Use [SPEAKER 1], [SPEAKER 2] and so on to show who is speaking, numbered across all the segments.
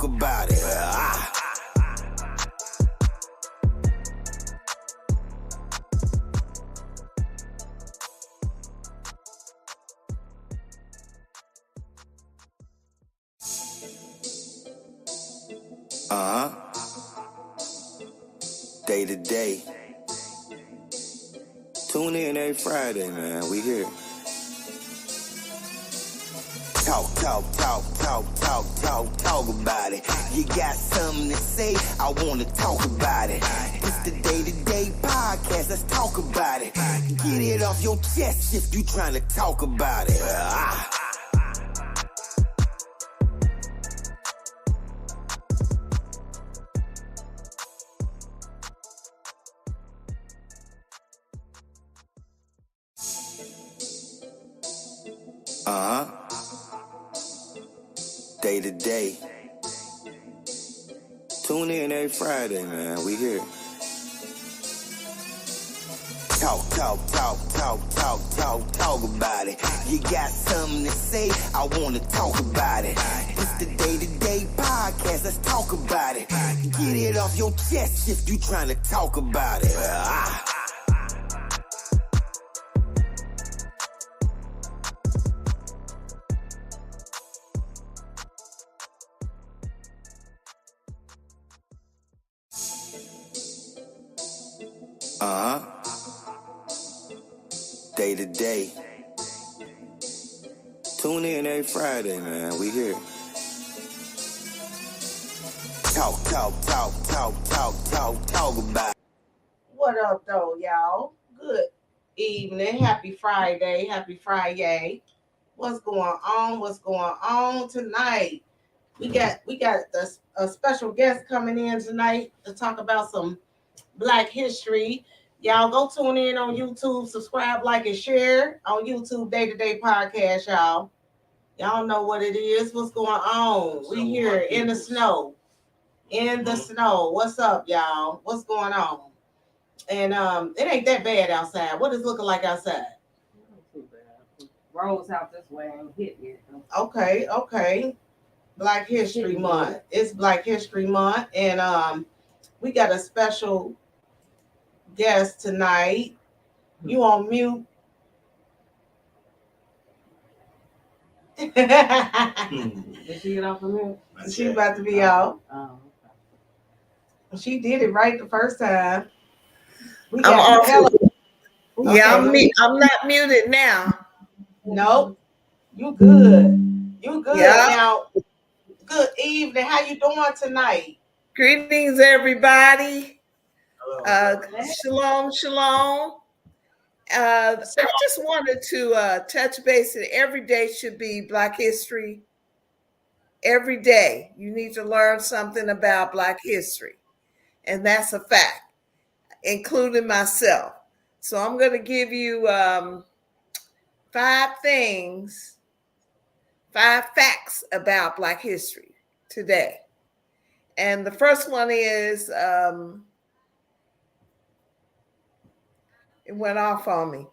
[SPEAKER 1] talk about it. Day to day. Tune in every Friday, man. We here. Talk about it. You got something to say, I wanna talk about it. It's the day-to-day podcast, let's talk about it. Get it off your chest if you trying to talk about it. Day to day. Tune in every Friday, man. We here. Talk about it. You got something to say, I wanna talk about it. It's the day-to-day podcast, let's talk about it. Get it off your chest if you trying to talk about it. Day to day. Tune in every Friday, man. We here. Talk about it.
[SPEAKER 2] What up, though, y'all? Good evening. Happy Friday. Happy Friday. What's going on tonight? We got a special guest coming in tonight to talk about some Black history. Y'all go tune in on YouTube, subscribe, like, and share on YouTube Day-to-Day Podcast, y'all. Y'all know what it is. What's going on? We here in the snow. In the snow. What's up, y'all? What's going on? And it ain't that bad outside. What is it looking like outside?
[SPEAKER 3] Not too bad. Rolls out this way ain't hit yet.
[SPEAKER 2] Okay. Black History Month. It's Black History Month, and we got a special guest tonight. You on mute?
[SPEAKER 3] Did she get off of mute?
[SPEAKER 2] She about to be out.
[SPEAKER 3] Oh, okay.
[SPEAKER 2] She did it right the first time. We
[SPEAKER 4] I'm
[SPEAKER 2] got
[SPEAKER 4] off.
[SPEAKER 2] Okay,
[SPEAKER 4] Yeah, I'm not muted now.
[SPEAKER 2] Nope. You good.
[SPEAKER 4] Yeah.
[SPEAKER 2] Now, good evening. How you doing tonight?
[SPEAKER 4] Greetings, everybody. Shalom. I just wanted to touch base that every day should be Black history. Every day you need to learn something about Black history. And that's a fact, including myself. So I'm going to give you 5 facts about Black history today. And the first one is, it went off on me.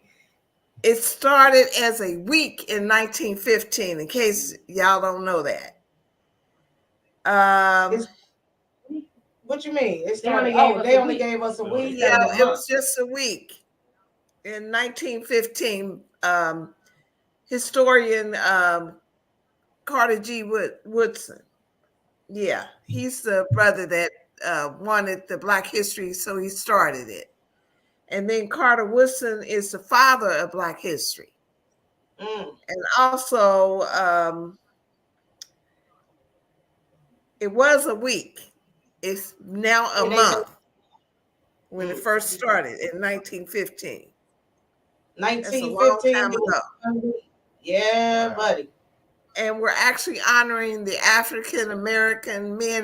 [SPEAKER 4] It started as a week in 1915, in case y'all don't know that.
[SPEAKER 2] What you mean? They only gave us a week.
[SPEAKER 4] Yeah, it was just a week. In 1915, historian Carter G. Woodson. Yeah, he's the brother that wanted the Black history, so he started it. And then Carter Woodson is the father of Black history. And also, it was a week. It's now a month when it first started in 1915.
[SPEAKER 2] 1915.
[SPEAKER 4] That's a long time ago.
[SPEAKER 2] Yeah, buddy.
[SPEAKER 4] And we're actually honoring the African men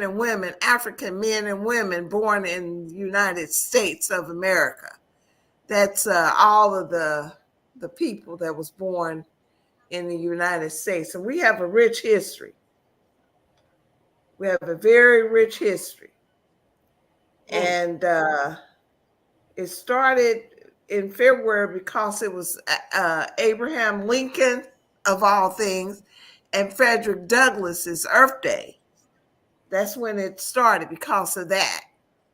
[SPEAKER 4] and women born in the United States of America. That's all of the people that was born in the United States. And we have a rich history. We have a very rich history. And it started in February because it was Abraham Lincoln, of all things, and Frederick Douglass's Earth Day. That's when it started because of that,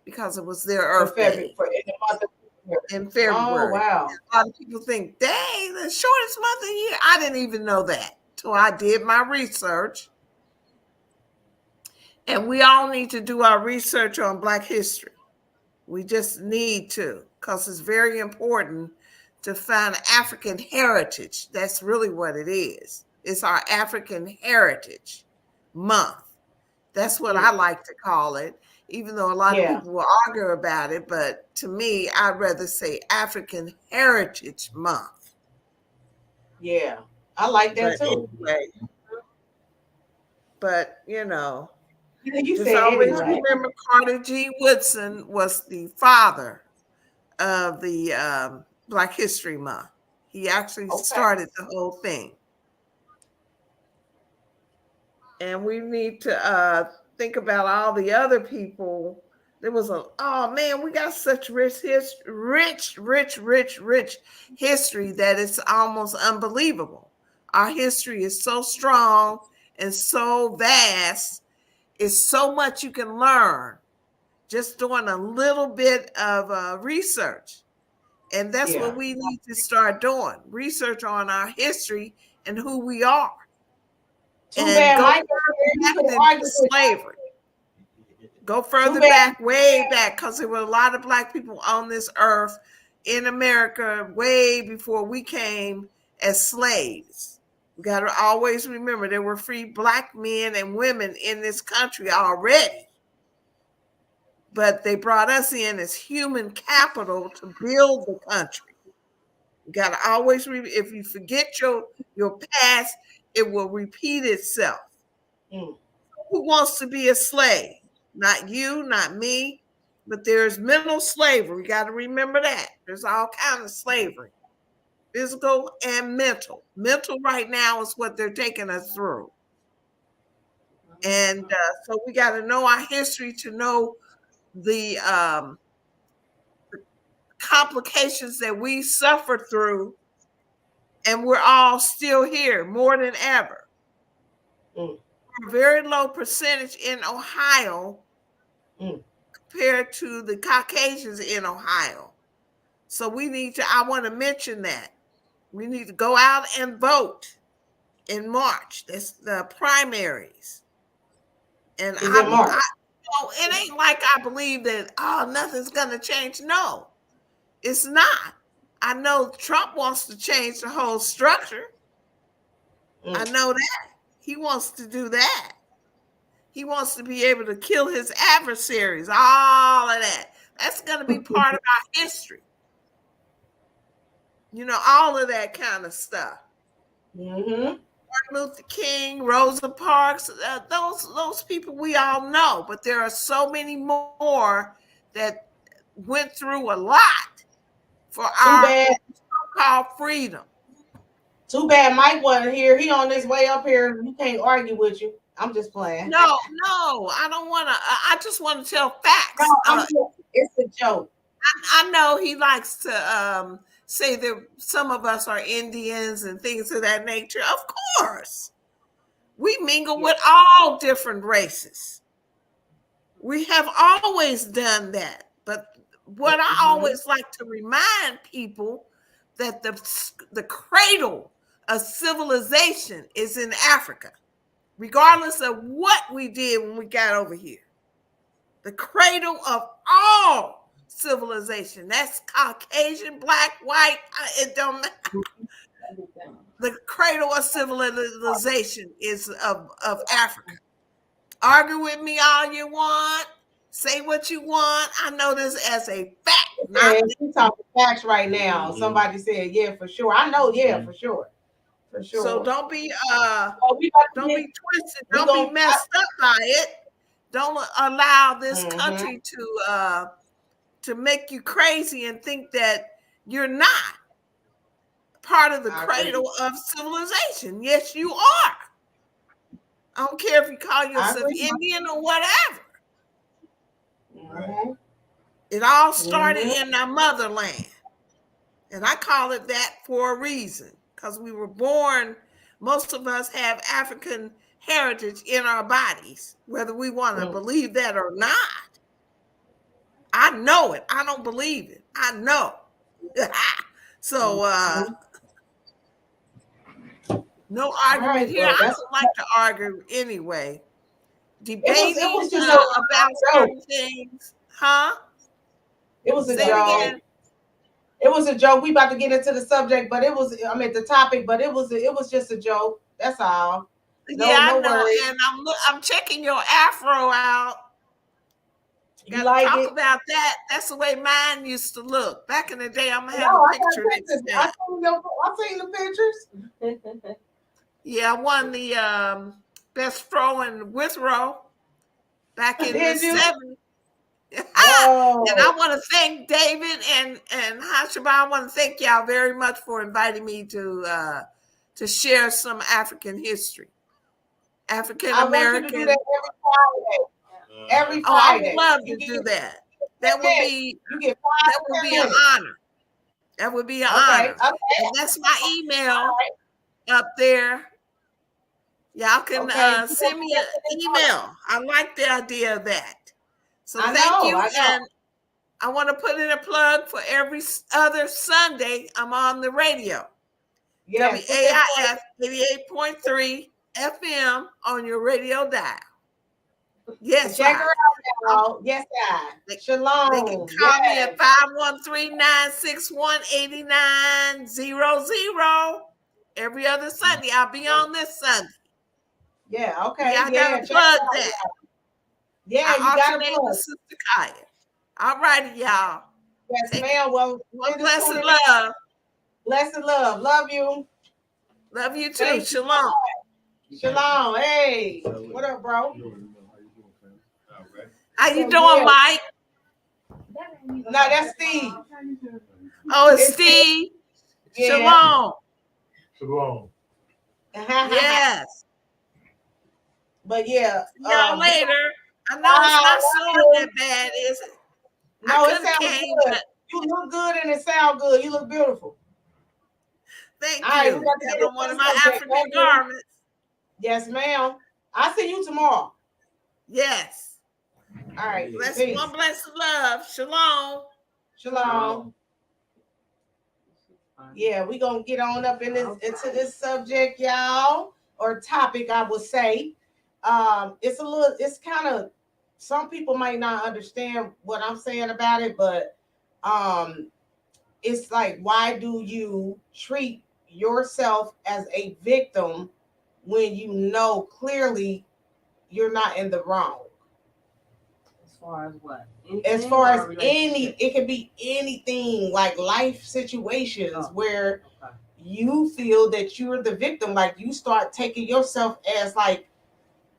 [SPEAKER 4] because it was their
[SPEAKER 2] For
[SPEAKER 4] Earth
[SPEAKER 2] February,
[SPEAKER 4] Day
[SPEAKER 2] in the month of February.
[SPEAKER 4] in
[SPEAKER 2] Oh
[SPEAKER 4] February.
[SPEAKER 2] wow.
[SPEAKER 4] A lot of people think, dang, the shortest month of the year. I didn't even know that till I did my research. And we all need to do our research on Black history. We just need to, because it's very important to find African heritage. That's really what it is. It's our African Heritage Month. That's what I like to call it, even though a lot of
[SPEAKER 2] Yeah.
[SPEAKER 4] people will argue about it. But to me, I'd rather say African Heritage Month.
[SPEAKER 2] Yeah. I like that
[SPEAKER 4] But
[SPEAKER 2] too.
[SPEAKER 4] anyway, but
[SPEAKER 2] You
[SPEAKER 4] just
[SPEAKER 2] said
[SPEAKER 4] always
[SPEAKER 2] anyway.
[SPEAKER 4] remember Carter G. Woodson was the father of the Black History Month. He actually
[SPEAKER 2] Okay.
[SPEAKER 4] started the whole thing. And we need to think about all the other people. There was oh man, we got such rich history that it's almost unbelievable. Our history is so strong and so vast. It's so much you can learn just doing a little bit of research. And that's
[SPEAKER 2] Yeah.
[SPEAKER 4] what we need to start doing, research on our history and who we are.
[SPEAKER 2] Too
[SPEAKER 4] And
[SPEAKER 2] bad
[SPEAKER 4] go
[SPEAKER 2] Mike
[SPEAKER 4] back
[SPEAKER 2] could
[SPEAKER 4] into
[SPEAKER 2] argue with
[SPEAKER 4] slavery. Go
[SPEAKER 2] Too
[SPEAKER 4] further
[SPEAKER 2] bad.
[SPEAKER 4] back, way back, because there were a lot of Black people on this earth in America way before we came as slaves. We got to always remember there were free Black men and women in this country already. But they brought us in as human capital to build the country. You got to always, if you forget your past, it will repeat itself.
[SPEAKER 2] Mm.
[SPEAKER 4] Who wants to be a slave? Not you, not me, but there's mental slavery. You got to remember that. There's all kinds of slavery, physical and mental. Mental right now is what they're taking us through. And so we got to know our history to know the complications that we suffered through, and we're all still here more than ever.
[SPEAKER 2] Mm.
[SPEAKER 4] A very low percentage in Ohio compared to the Caucasians in Ohio. So I want to mention that. We need to go out and vote in March. That's the primaries. And
[SPEAKER 2] Is it March?
[SPEAKER 4] it ain't like I believe that, nothing's going to change. No, it's not. I know Trump wants to change the whole structure. I know that. He wants to do that. He wants to be able to kill his adversaries, all of that. That's going to be part of our history. All of that kind of stuff.
[SPEAKER 2] Mm-hmm.
[SPEAKER 4] Martin Luther King, Rosa Parks, those people we all know, but there are so many more that went through a lot for our so-called freedom.
[SPEAKER 2] Too bad Mike wasn't here. He on his way up here. He can't argue with you. I'm just playing.
[SPEAKER 4] No, I don't want to. I just want to tell facts.
[SPEAKER 2] No, it's a joke.
[SPEAKER 4] I know he likes to say that some of us are Indians and things of that nature. Of course, we mingle with all different races. We have always done that. But what I always like to remind people that the cradle of civilization is in Africa, regardless of what we did when we got over here. The cradle of all civilization. That's Caucasian, Black, white. It don't matter. The cradle of civilization is of Africa. Argue with me all you want. Say what you want. I know this as a fact.
[SPEAKER 2] We're talking facts right now. Somebody said, yeah, for sure. I know, yeah, for sure. For sure.
[SPEAKER 4] So don't be don't be twisted. Don't be messed up by it. Don't allow this country to make you crazy and think that you're not part of the cradle of civilization. Yes, you are. I don't care if you call yourself Indian or whatever. It all started in our motherland. And I call it that for a reason, because we were born, most of us have African heritage in our bodies, whether we want to believe that or not. I know it. I don't believe it. I know. So no argument here. I don't like to argue anyway. Debating
[SPEAKER 2] it was just
[SPEAKER 4] about certain things. Huh?
[SPEAKER 2] It was a
[SPEAKER 4] Say
[SPEAKER 2] joke.
[SPEAKER 4] it again.
[SPEAKER 2] It was a joke. We about to get into the subject, but the topic, but it was just a joke. That's all. No,
[SPEAKER 4] yeah,
[SPEAKER 2] no
[SPEAKER 4] I know.
[SPEAKER 2] worries.
[SPEAKER 4] And I'm checking your afro out.
[SPEAKER 2] You like
[SPEAKER 4] talk
[SPEAKER 2] it?
[SPEAKER 4] about that. That's the way mine used to look. Back in the day, I'm gonna have a picture next time.
[SPEAKER 2] I seen the pictures.
[SPEAKER 4] Yeah, I won the best throw in Withrow back in the 70s. And I want to thank David and Hashaba. I want to thank y'all very much for inviting me to share some African history. African American.
[SPEAKER 2] I want you to do that every Friday. Every Friday.
[SPEAKER 4] I would love to do that. That would be an honor. That would be an honor. Okay. And that's my email up there. Y'all can send me an email. I like the idea of that. So thank you. And I want to put in a plug for every other Sunday. I'm on the radio. Yes, WAIF 88.3 FM on your radio dial. Yes,
[SPEAKER 2] check her out now. Yes, guys. Shalom.
[SPEAKER 4] They can call me at 513-961-8900. Every other Sunday. I'll be on this Sunday.
[SPEAKER 2] Yeah, okay.
[SPEAKER 4] Yeah, I gotta plug that.
[SPEAKER 2] Yeah, you gotta
[SPEAKER 4] plug with Sister Kaya. All righty, y'all.
[SPEAKER 2] Yes, ma'am. Well,
[SPEAKER 4] blessed love.
[SPEAKER 2] Blessed love. Love you.
[SPEAKER 4] Love you too. Shalom.
[SPEAKER 2] Shalom. Hey. What up, bro?
[SPEAKER 4] How you doing, Mike?
[SPEAKER 2] No, that's Steve.
[SPEAKER 4] Oh, it's Steve. Yeah. Shalom.
[SPEAKER 5] Shalom.
[SPEAKER 4] Yes.
[SPEAKER 2] But yeah.
[SPEAKER 4] See y'all later. I know it's not sounding that bad, is it?
[SPEAKER 2] No, it sounds good. You look good and it sounds good. You look beautiful.
[SPEAKER 4] Thank you. Got on one of my African garments.
[SPEAKER 2] Yes, ma'am. I'll see you tomorrow.
[SPEAKER 4] Yes.
[SPEAKER 2] All right.
[SPEAKER 4] One blessed love. Shalom.
[SPEAKER 2] Shalom. Yeah, we're gonna get on up into this subject, y'all, or topic, I would say. It's kind of, some people might not understand what I'm saying about it, but it's like, why do you treat yourself as a victim when you know clearly you're not in the wrong?
[SPEAKER 3] As far as what?
[SPEAKER 2] As far as it could be anything, like life situations where you feel that you're the victim. Like you start taking yourself as like,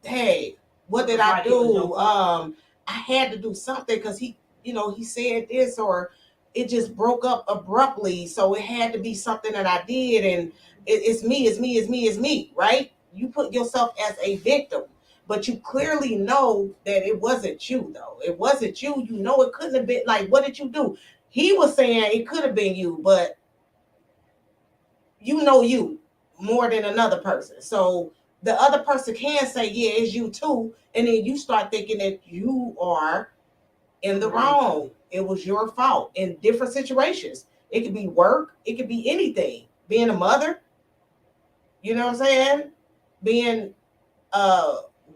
[SPEAKER 2] hey, what did I do? I had to do something because he said this, or it just broke up abruptly. So it had to be something that I did, and it's me, right? You put yourself as a victim. But you clearly know that it wasn't you, though. It wasn't you. You know it couldn't have been. Like, what did you do? He was saying it could have been you, but you know you more than another person. So the other person can say, yeah, it's you too. And then you start thinking that you are in the wrong. It was your fault in different situations. It could be work. It could be anything. Being a mother. You know what I'm saying? Being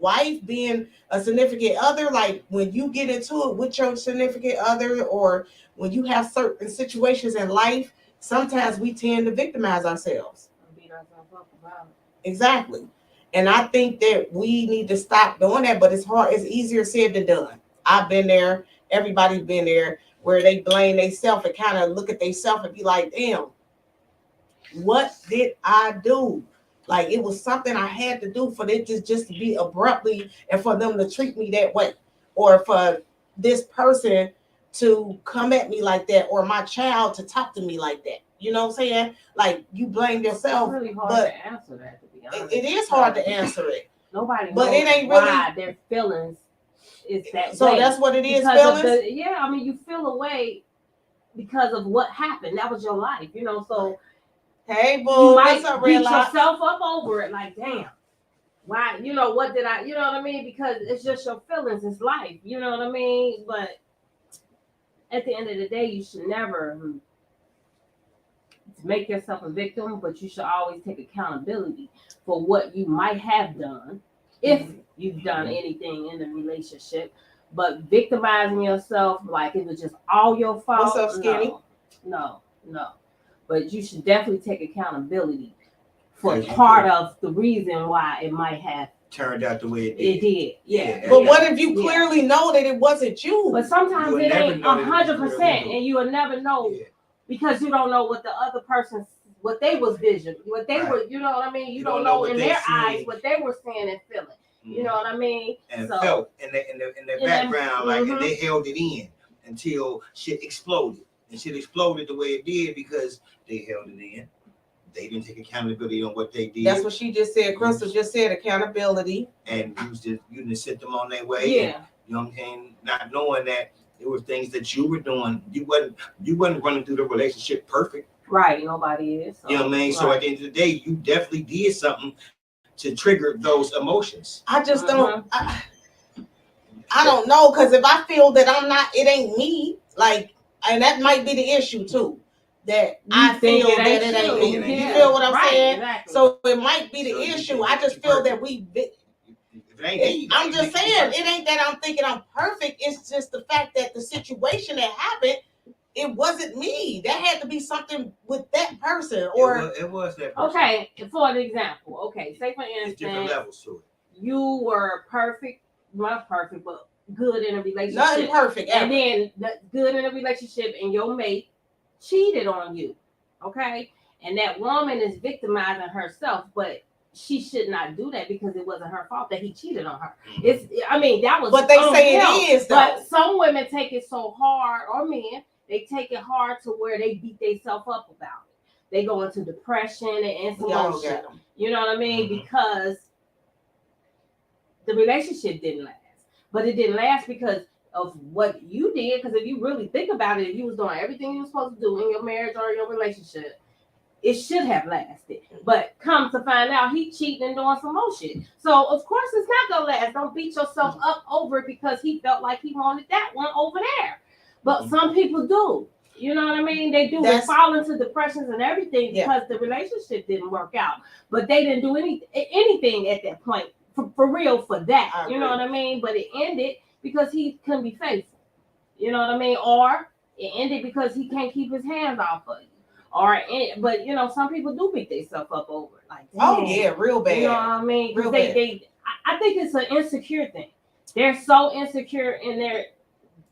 [SPEAKER 2] wife, being a significant other, like when you get into it with your significant other, or when you have certain situations in life, sometimes we tend to victimize ourselves.
[SPEAKER 3] Beat ourselves up about it.
[SPEAKER 2] Exactly. And I think that we need to stop doing that, but it's hard. It's easier said than done. I've been there. Everybody's been there, where they blame themselves and kind of look at themselves and be like, damn, what did I do? Like, it was something I had to do for it just to be abruptly, and for them to treat me that way, or for this person to come at me like that, or my child to talk to me like that. You know what I'm saying? Like, you blame yourself.
[SPEAKER 3] It's really hard to answer that, to be honest.
[SPEAKER 2] It is hard to answer it.
[SPEAKER 3] Nobody
[SPEAKER 2] but
[SPEAKER 3] knows
[SPEAKER 2] it ain't
[SPEAKER 3] why
[SPEAKER 2] really
[SPEAKER 3] their feelings is that
[SPEAKER 2] so
[SPEAKER 3] way.
[SPEAKER 2] That's what it is,
[SPEAKER 3] because
[SPEAKER 2] feelings?
[SPEAKER 3] You feel a way because of what happened. That was your life, so
[SPEAKER 2] hey, boo,
[SPEAKER 3] you might
[SPEAKER 2] what's up,
[SPEAKER 3] beat
[SPEAKER 2] Red Lock?
[SPEAKER 3] yourself up over it, like, damn. why, what did I, you know what I mean? Because it's just your feelings, it's life, you know what I mean? But at the end of the day, you should never make yourself a victim, but you should always take accountability for what you might have done, if you've done anything in the relationship. But victimizing yourself like it was just all your fault.
[SPEAKER 2] What's up, Skinny?
[SPEAKER 3] No. But you should definitely take accountability for part of the reason why it might have
[SPEAKER 5] turned out the way it did.
[SPEAKER 3] It did, yeah.
[SPEAKER 2] But what if you clearly know that it wasn't you?
[SPEAKER 3] But sometimes
[SPEAKER 5] You'll
[SPEAKER 3] it
[SPEAKER 5] never
[SPEAKER 3] ain't
[SPEAKER 5] know that it was
[SPEAKER 3] 100%,
[SPEAKER 5] clearly
[SPEAKER 3] and you will never know
[SPEAKER 5] Yeah.
[SPEAKER 3] because you don't know what the other person's, what they was vision, what they
[SPEAKER 5] Right.
[SPEAKER 3] were, you know what I mean? You,
[SPEAKER 5] You
[SPEAKER 3] don't
[SPEAKER 5] don't know
[SPEAKER 3] know
[SPEAKER 5] what
[SPEAKER 3] in
[SPEAKER 5] they
[SPEAKER 3] their
[SPEAKER 5] seen.
[SPEAKER 3] eyes what they were seeing and feeling. You know what I mean?
[SPEAKER 5] And
[SPEAKER 3] So-
[SPEAKER 5] felt in their
[SPEAKER 3] And
[SPEAKER 5] background,
[SPEAKER 3] then-
[SPEAKER 5] and they held it in until shit exploded. And shit exploded the way it did because they held it in. They didn't take accountability on what they did.
[SPEAKER 2] That's what she just said. Crystal just said accountability.
[SPEAKER 5] And you didn't set them on their way.
[SPEAKER 3] Yeah.
[SPEAKER 5] You know what I'm saying? Not knowing that it was things that you were doing. You wasn't running through the relationship perfect.
[SPEAKER 3] Right, nobody is. So,
[SPEAKER 5] You know what I mean? So
[SPEAKER 3] right.
[SPEAKER 5] at the end of the day, you definitely did something to trigger those emotions.
[SPEAKER 2] I just don't. I don't know, because if I feel that I'm not, it ain't me. Like, and that might be the issue too. That I feel that it ain't me. You feel what I'm saying?
[SPEAKER 3] Exactly.
[SPEAKER 2] So it might be the
[SPEAKER 5] So you
[SPEAKER 2] issue.
[SPEAKER 5] think
[SPEAKER 2] I just
[SPEAKER 5] you
[SPEAKER 2] feel
[SPEAKER 5] perfect.
[SPEAKER 2] that we.
[SPEAKER 5] If it ain't me,
[SPEAKER 2] I'm
[SPEAKER 5] you
[SPEAKER 2] just
[SPEAKER 5] think you
[SPEAKER 2] saying,
[SPEAKER 5] perfect.
[SPEAKER 2] it ain't that I'm thinking I'm perfect. It's just the fact that the situation that happened, it wasn't me. That had to be something with that person, or
[SPEAKER 5] It was that person.
[SPEAKER 3] Okay, for an example, say for
[SPEAKER 5] There's different
[SPEAKER 3] instance,
[SPEAKER 5] levels to it.
[SPEAKER 3] you were perfect, not perfect, but good in a relationship.
[SPEAKER 2] nothing perfect.
[SPEAKER 3] And
[SPEAKER 2] Ever.
[SPEAKER 3] then good in a relationship and your mate cheated on you, okay? And that woman is victimizing herself, but she should not do that because it wasn't her fault that he cheated on her. That was.
[SPEAKER 2] But they say
[SPEAKER 3] unhealthy.
[SPEAKER 2] it is, though.
[SPEAKER 3] But some women take it so hard, or men, they take it hard to where they beat themselves up about it. They go into depression and
[SPEAKER 2] We all
[SPEAKER 3] emotion.
[SPEAKER 2] got 'em.
[SPEAKER 3] You know what I mean?
[SPEAKER 5] Mhm.
[SPEAKER 3] Because the relationship didn't last. But it didn't last because of what you did. Because if you really think about it, if you was doing everything you were supposed to do in your marriage or your relationship, it should have lasted. But come to find out, he cheating and doing some more shit. So of course it's not gonna last. Don't beat yourself up over it because he felt like he wanted that one over there. But some people do. You know what I mean? They do. They fall into depressions and everything because the relationship didn't work out. But they didn't do anything at that point for real for that. You know what I mean? But it ended because he couldn't be faithful. You know what I mean? Or it ended because he can't keep his hands off of you. But some people do beat themselves up over it. Like,
[SPEAKER 2] Oh yeah, real bad.
[SPEAKER 3] you know what I mean?
[SPEAKER 2] Real
[SPEAKER 3] Because
[SPEAKER 2] bad.
[SPEAKER 3] I think it's an insecure thing. They're so insecure in their,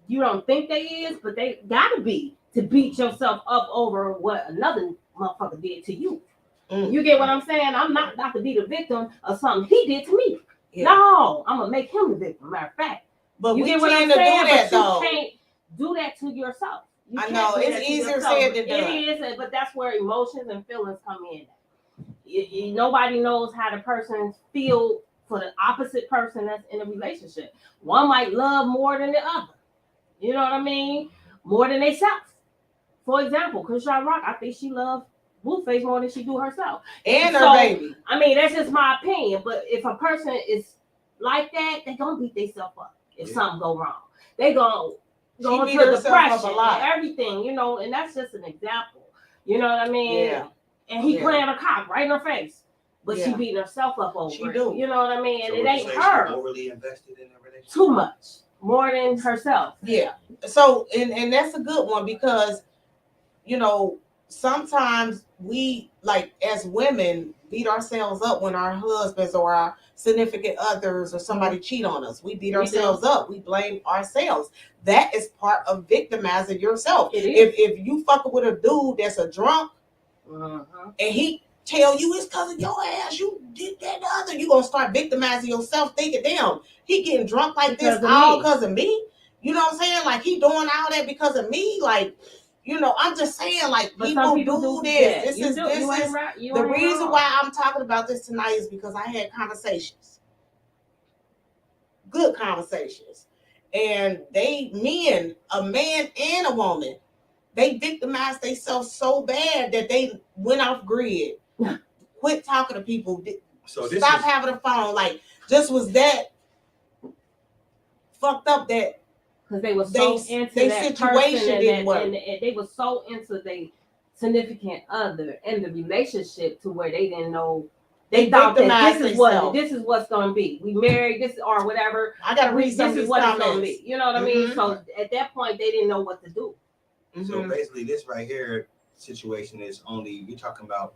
[SPEAKER 3] you don't think they is, but they gotta be to beat yourself up over what another motherfucker did to you. You get what I'm saying? I'm not about to be the victim of something he did to me.
[SPEAKER 2] Yeah.
[SPEAKER 3] No, I'm gonna make him the victim. Matter of fact,
[SPEAKER 2] But
[SPEAKER 3] you
[SPEAKER 2] we
[SPEAKER 3] get what I'm
[SPEAKER 2] tend to
[SPEAKER 3] saying?
[SPEAKER 2] do that,
[SPEAKER 3] But
[SPEAKER 2] though.
[SPEAKER 3] you can't do that to yourself. You
[SPEAKER 2] I
[SPEAKER 3] can't
[SPEAKER 2] know,
[SPEAKER 3] do
[SPEAKER 2] it's
[SPEAKER 3] that to
[SPEAKER 2] easier
[SPEAKER 3] yourself.
[SPEAKER 2] said than done.
[SPEAKER 3] It is, but that's where emotions and feelings come in. Nobody knows how the person feel for the opposite person that's in a relationship. One might love more than the other. You know what I mean? More than they self. For example, Krishan Rock, I think she loves Blueface more than she do herself.
[SPEAKER 2] And her
[SPEAKER 3] So,
[SPEAKER 2] baby.
[SPEAKER 3] I mean, that's just my opinion. But if a person is like that, they gonna beat themselves up if something go wrong. They gonna go
[SPEAKER 2] She
[SPEAKER 3] into
[SPEAKER 2] beat herself up
[SPEAKER 3] depression
[SPEAKER 2] a lot.
[SPEAKER 3] and everything, and that's just an example. You know what I mean?
[SPEAKER 2] Yeah.
[SPEAKER 3] And he
[SPEAKER 2] Yeah.
[SPEAKER 3] playing a cop right in her face. But she
[SPEAKER 2] Yeah.
[SPEAKER 3] beating herself up over
[SPEAKER 2] She
[SPEAKER 3] it.
[SPEAKER 2] do.
[SPEAKER 3] You know what I mean? And
[SPEAKER 5] So
[SPEAKER 3] it
[SPEAKER 5] would you
[SPEAKER 3] ain't
[SPEAKER 5] say
[SPEAKER 3] her
[SPEAKER 5] she's overly invested in a relationship?
[SPEAKER 3] too much. More than herself.
[SPEAKER 2] Yeah. So and that's a good one because sometimes we, like, as women, beat ourselves up when our husbands or our significant others or somebody cheat on us. We beat
[SPEAKER 3] We
[SPEAKER 2] ourselves up. We blame ourselves. That is part of victimizing yourself.
[SPEAKER 3] It is.
[SPEAKER 2] If you fucking with a dude that's a drunk and he tell you it's because of your ass, you did that and the other, you gonna start victimizing yourself, thinking, damn, he getting drunk like this all because of me. You know what I'm saying? Like, he doing all that because of me. Like, I'm just saying, like,
[SPEAKER 3] But
[SPEAKER 2] people
[SPEAKER 3] some people
[SPEAKER 2] do
[SPEAKER 3] do
[SPEAKER 2] this.
[SPEAKER 3] that.
[SPEAKER 2] This
[SPEAKER 3] You
[SPEAKER 2] is
[SPEAKER 3] do.
[SPEAKER 2] this
[SPEAKER 3] You ain't
[SPEAKER 2] is
[SPEAKER 3] right. You
[SPEAKER 2] the
[SPEAKER 3] ain't
[SPEAKER 2] reason
[SPEAKER 3] wrong.
[SPEAKER 2] why I'm talking about this tonight is because I had conversations, good conversations, and men, a man and a woman, they victimized themselves so bad that they went off grid, quit talking to people,
[SPEAKER 5] So this
[SPEAKER 2] Stop
[SPEAKER 5] is,
[SPEAKER 2] having a phone. Like, just was that fucked up that
[SPEAKER 3] because they were so
[SPEAKER 2] they
[SPEAKER 3] into
[SPEAKER 2] they
[SPEAKER 3] that
[SPEAKER 2] situation
[SPEAKER 3] person
[SPEAKER 2] didn't work.
[SPEAKER 3] and they were so into the significant other and the relationship to where they didn't know. They thought that this is what's going to be. We married, this or whatever.
[SPEAKER 2] I gotta read some of
[SPEAKER 3] This is
[SPEAKER 2] these
[SPEAKER 3] what it's
[SPEAKER 2] comments.
[SPEAKER 3] going to be. You know what I mean?
[SPEAKER 2] Mhm.
[SPEAKER 3] So at that point, they didn't know what to do.
[SPEAKER 5] so basically this right here situation is only, you're talking about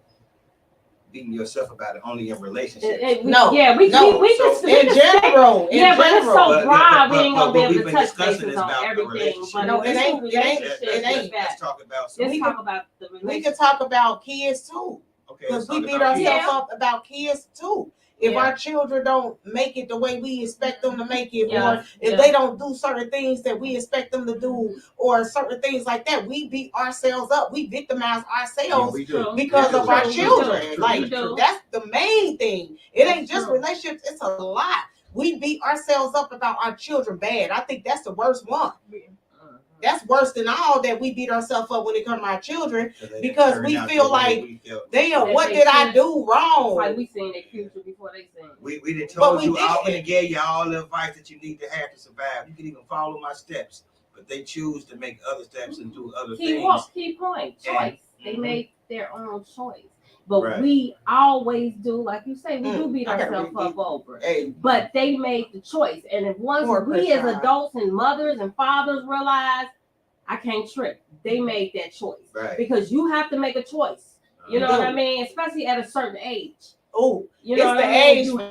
[SPEAKER 5] beating yourself about it only in relationships.
[SPEAKER 3] We can
[SPEAKER 2] So,
[SPEAKER 3] in
[SPEAKER 2] general,
[SPEAKER 3] but it's so broad. We ain't gonna be
[SPEAKER 5] what
[SPEAKER 3] able
[SPEAKER 5] we've
[SPEAKER 3] to
[SPEAKER 5] been
[SPEAKER 3] touch
[SPEAKER 5] discussing
[SPEAKER 3] bases
[SPEAKER 5] is
[SPEAKER 3] on
[SPEAKER 5] about the
[SPEAKER 3] everything.
[SPEAKER 5] relationship.
[SPEAKER 3] But
[SPEAKER 2] No, it ain't.
[SPEAKER 5] Let's talk about some.
[SPEAKER 3] Let's talk about the
[SPEAKER 2] We
[SPEAKER 3] relationship.
[SPEAKER 2] can talk about kids too.
[SPEAKER 5] Okay,
[SPEAKER 2] Because
[SPEAKER 5] let's
[SPEAKER 2] we
[SPEAKER 5] talk
[SPEAKER 2] beat
[SPEAKER 5] about
[SPEAKER 2] ourselves
[SPEAKER 5] kids.
[SPEAKER 2] up about kids too. If our children don't make it the way we expect them to make it, or if they don't do certain things that we expect them to do, or certain things like that, we beat ourselves up. We victimize ourselves because of our children. Like, that's the main thing. It ain't just relationships, it's a lot. We beat ourselves up about our children bad. I think that's the worst one. That's worse than all that we beat ourselves up when it comes to our children, because we feel like, damn, what did I do wrong?
[SPEAKER 3] It's like we seen their future before they seen it.
[SPEAKER 5] We done told you all and gave you all the advice that you need to have to survive. You can even follow my steps, but they choose to make other steps and do other things.
[SPEAKER 3] Key point, choice. They make their own choice. But we always do, like you say, we do beat ourselves up over it. But they made the choice. And if once we as adults and mothers and fathers realize, I can't trip, they made that choice.
[SPEAKER 5] Right.
[SPEAKER 3] Because you have to make a choice. You know what I mean? Especially at a certain age.
[SPEAKER 2] Oh,
[SPEAKER 3] you know
[SPEAKER 2] it's the
[SPEAKER 3] age.
[SPEAKER 2] You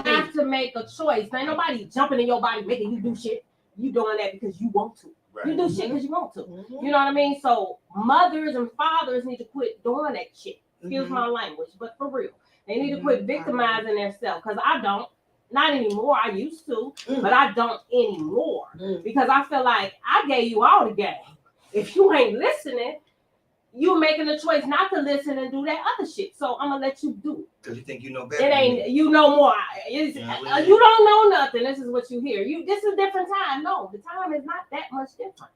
[SPEAKER 3] have to make a choice. Ain't nobody jumping in your body making you do shit. You doing that because you want to. Right. You do shit because you want to. You know what I mean? So mothers and fathers need to quit doing that shit. Excuse my language, but for real. They need to quit victimizing themselves, because I don't. Not anymore. I used to, but I don't anymore. Because I feel like I gave you all the game. If you ain't listening, you making a choice not to listen and do that other shit. So I'm gonna let you do it.
[SPEAKER 5] Because you think you know better.
[SPEAKER 3] It ain't, you know more. You don't know nothing. This is what you hear. This is a different time. No, the time is not that much different.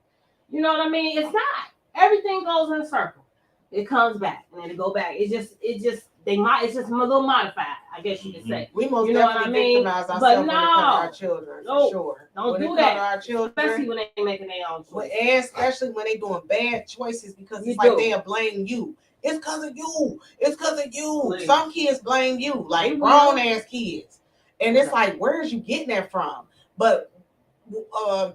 [SPEAKER 3] You know what I mean? It's not. Everything goes in a circle. It comes back and then it go back. It's just it's just a little modified, I guess you could say.
[SPEAKER 2] We most definitely victimize ourselves when it comes to our children. For sure.
[SPEAKER 3] Don't do that. Our children, especially when they making their own choices.
[SPEAKER 2] And especially when they doing bad choices, because it's like they'll blame you. It's because of you. It's because of you. Please. Some kids blame you, like grown ass kids. And it's like, where's you getting that from? But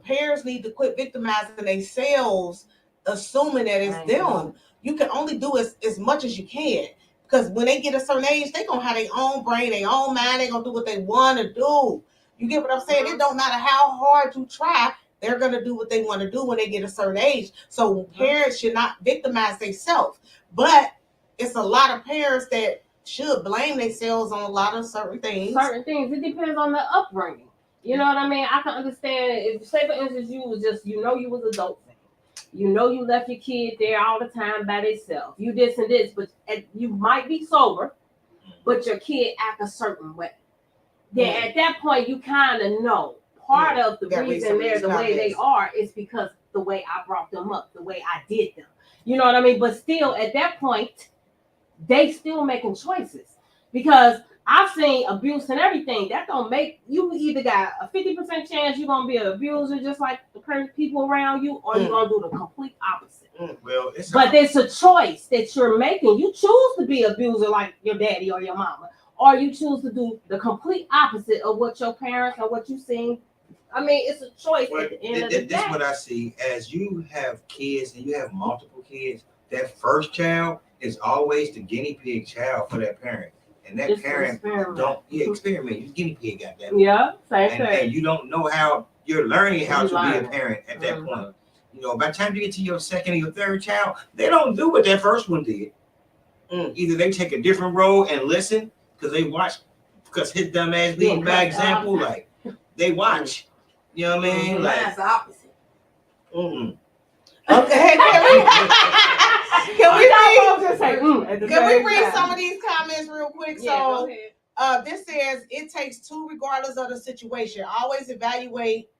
[SPEAKER 2] parents need to quit victimizing themselves, assuming that it's them. You can only do as much as you can, because when they get a certain age, they gonna have their own brain, their own mind. They gonna do what they want to do. You get what I'm saying? It don't matter how hard you try. They're gonna do what they want to do when they get a certain age. So parents should not victimize themselves. But it's a lot of parents that should blame themselves on a lot of certain things.
[SPEAKER 3] It depends on the upbringing. You know what I mean? I can understand if, say for instance, you was just, you was adult. You left your kid there all the time by themselves. You this and this, but you might be sober, but your kid act a certain way. Then at that point, you kind of know part of the reason they're the way they are is because the way I brought them up, the way I did them. You know what I mean? But still, at that point, they still making choices, because I've seen abuse and everything. That don't make you either got a 50% chance you're gonna be an abuser just like the people around you, or you're gonna do the complete opposite.
[SPEAKER 5] Well,
[SPEAKER 3] it's a choice that you're making. You choose to be an abuser like your daddy or your mama, or you choose to do the complete opposite of what your parents or what you seen. I mean, it's a choice at the end of the day.
[SPEAKER 5] This is what I see. As you have kids and you have multiple kids, that first child is always the guinea pig child for that parent. And that parent experiment. You guinea pig got that.
[SPEAKER 3] Yeah, same thing.
[SPEAKER 5] And you don't know how you're learning how to be a parent at that point. By the time you get to your second or your third child, they don't do what that first one did. Either they take a different road and listen because they watch, because his dumb ass being by example, like they watch. You know what I mean? Like
[SPEAKER 3] that's the opposite.
[SPEAKER 2] Okay. Can we read some of these comments real quick? So this says, it takes two regardless of the situation. Always evaluate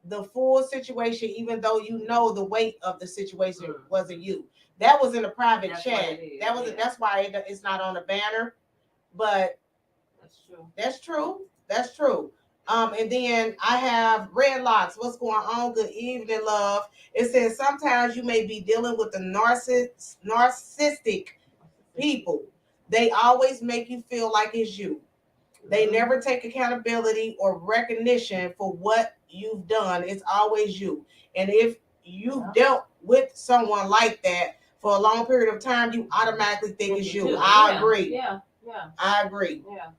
[SPEAKER 2] the full situation, even though you know the weight of the situation wasn't you. That was in a private chat. That's why it's not on the banner. But That's true. That's true. And then I have Red Locks. What's going on? Good evening, love. It says sometimes you may be dealing with the narcissistic people. They always make you feel like it's you. They never take accountability or recognition for what you've done. It's always you. And if you've dealt with someone like that for a long period of time, you automatically think it's you. I agree.
[SPEAKER 3] Yeah.
[SPEAKER 2] I agree.
[SPEAKER 3] Yeah.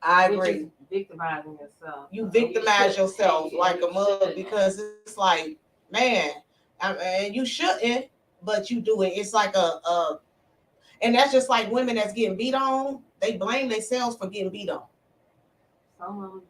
[SPEAKER 2] I agree.
[SPEAKER 3] Victimizing yourself.
[SPEAKER 2] You victimize yourself like a mug because it's like, man, you shouldn't, but you do it. It's like and that's just like women that's getting beat on. They blame themselves for getting beat on.
[SPEAKER 3] Some of them,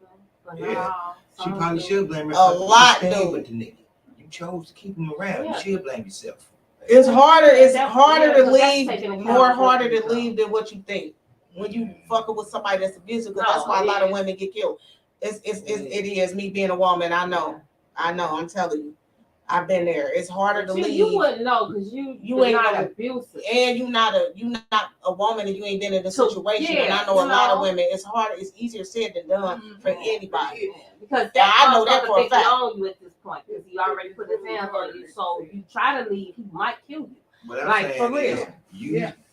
[SPEAKER 3] but
[SPEAKER 5] Yeah. She probably
[SPEAKER 3] do.
[SPEAKER 5] should blame herself.
[SPEAKER 2] A lot
[SPEAKER 5] do
[SPEAKER 2] do.
[SPEAKER 5] with the nigga. You chose to keep him around.
[SPEAKER 3] Yeah.
[SPEAKER 5] You should blame yourself.
[SPEAKER 2] It's harder. It's
[SPEAKER 3] That's-
[SPEAKER 2] harder
[SPEAKER 3] yeah,
[SPEAKER 2] to
[SPEAKER 3] but that's
[SPEAKER 2] leave.
[SPEAKER 3] taking
[SPEAKER 2] More harder
[SPEAKER 3] accountability,
[SPEAKER 2] to leave than what you think. When you fucking with somebody that's abusive, because
[SPEAKER 3] No,
[SPEAKER 2] that's why a
[SPEAKER 3] it
[SPEAKER 2] lot of
[SPEAKER 3] is.
[SPEAKER 2] women get killed. It is me being a woman. I know. I'm telling you. I've been there. It's harder to leave.
[SPEAKER 3] You wouldn't know because you
[SPEAKER 2] ain't
[SPEAKER 3] not
[SPEAKER 2] know.
[SPEAKER 3] abusive.
[SPEAKER 2] And you're not a woman and you ain't been in a situation. And I know a lot of women, it's harder, it's easier said than done for anybody.
[SPEAKER 3] Yeah. Because
[SPEAKER 2] I know that for a fact.
[SPEAKER 3] on you at this point because he already put his hands on you. So if you try to leave, he might kill you.
[SPEAKER 5] But I'm
[SPEAKER 3] Like,
[SPEAKER 5] saying
[SPEAKER 3] for real.
[SPEAKER 5] is,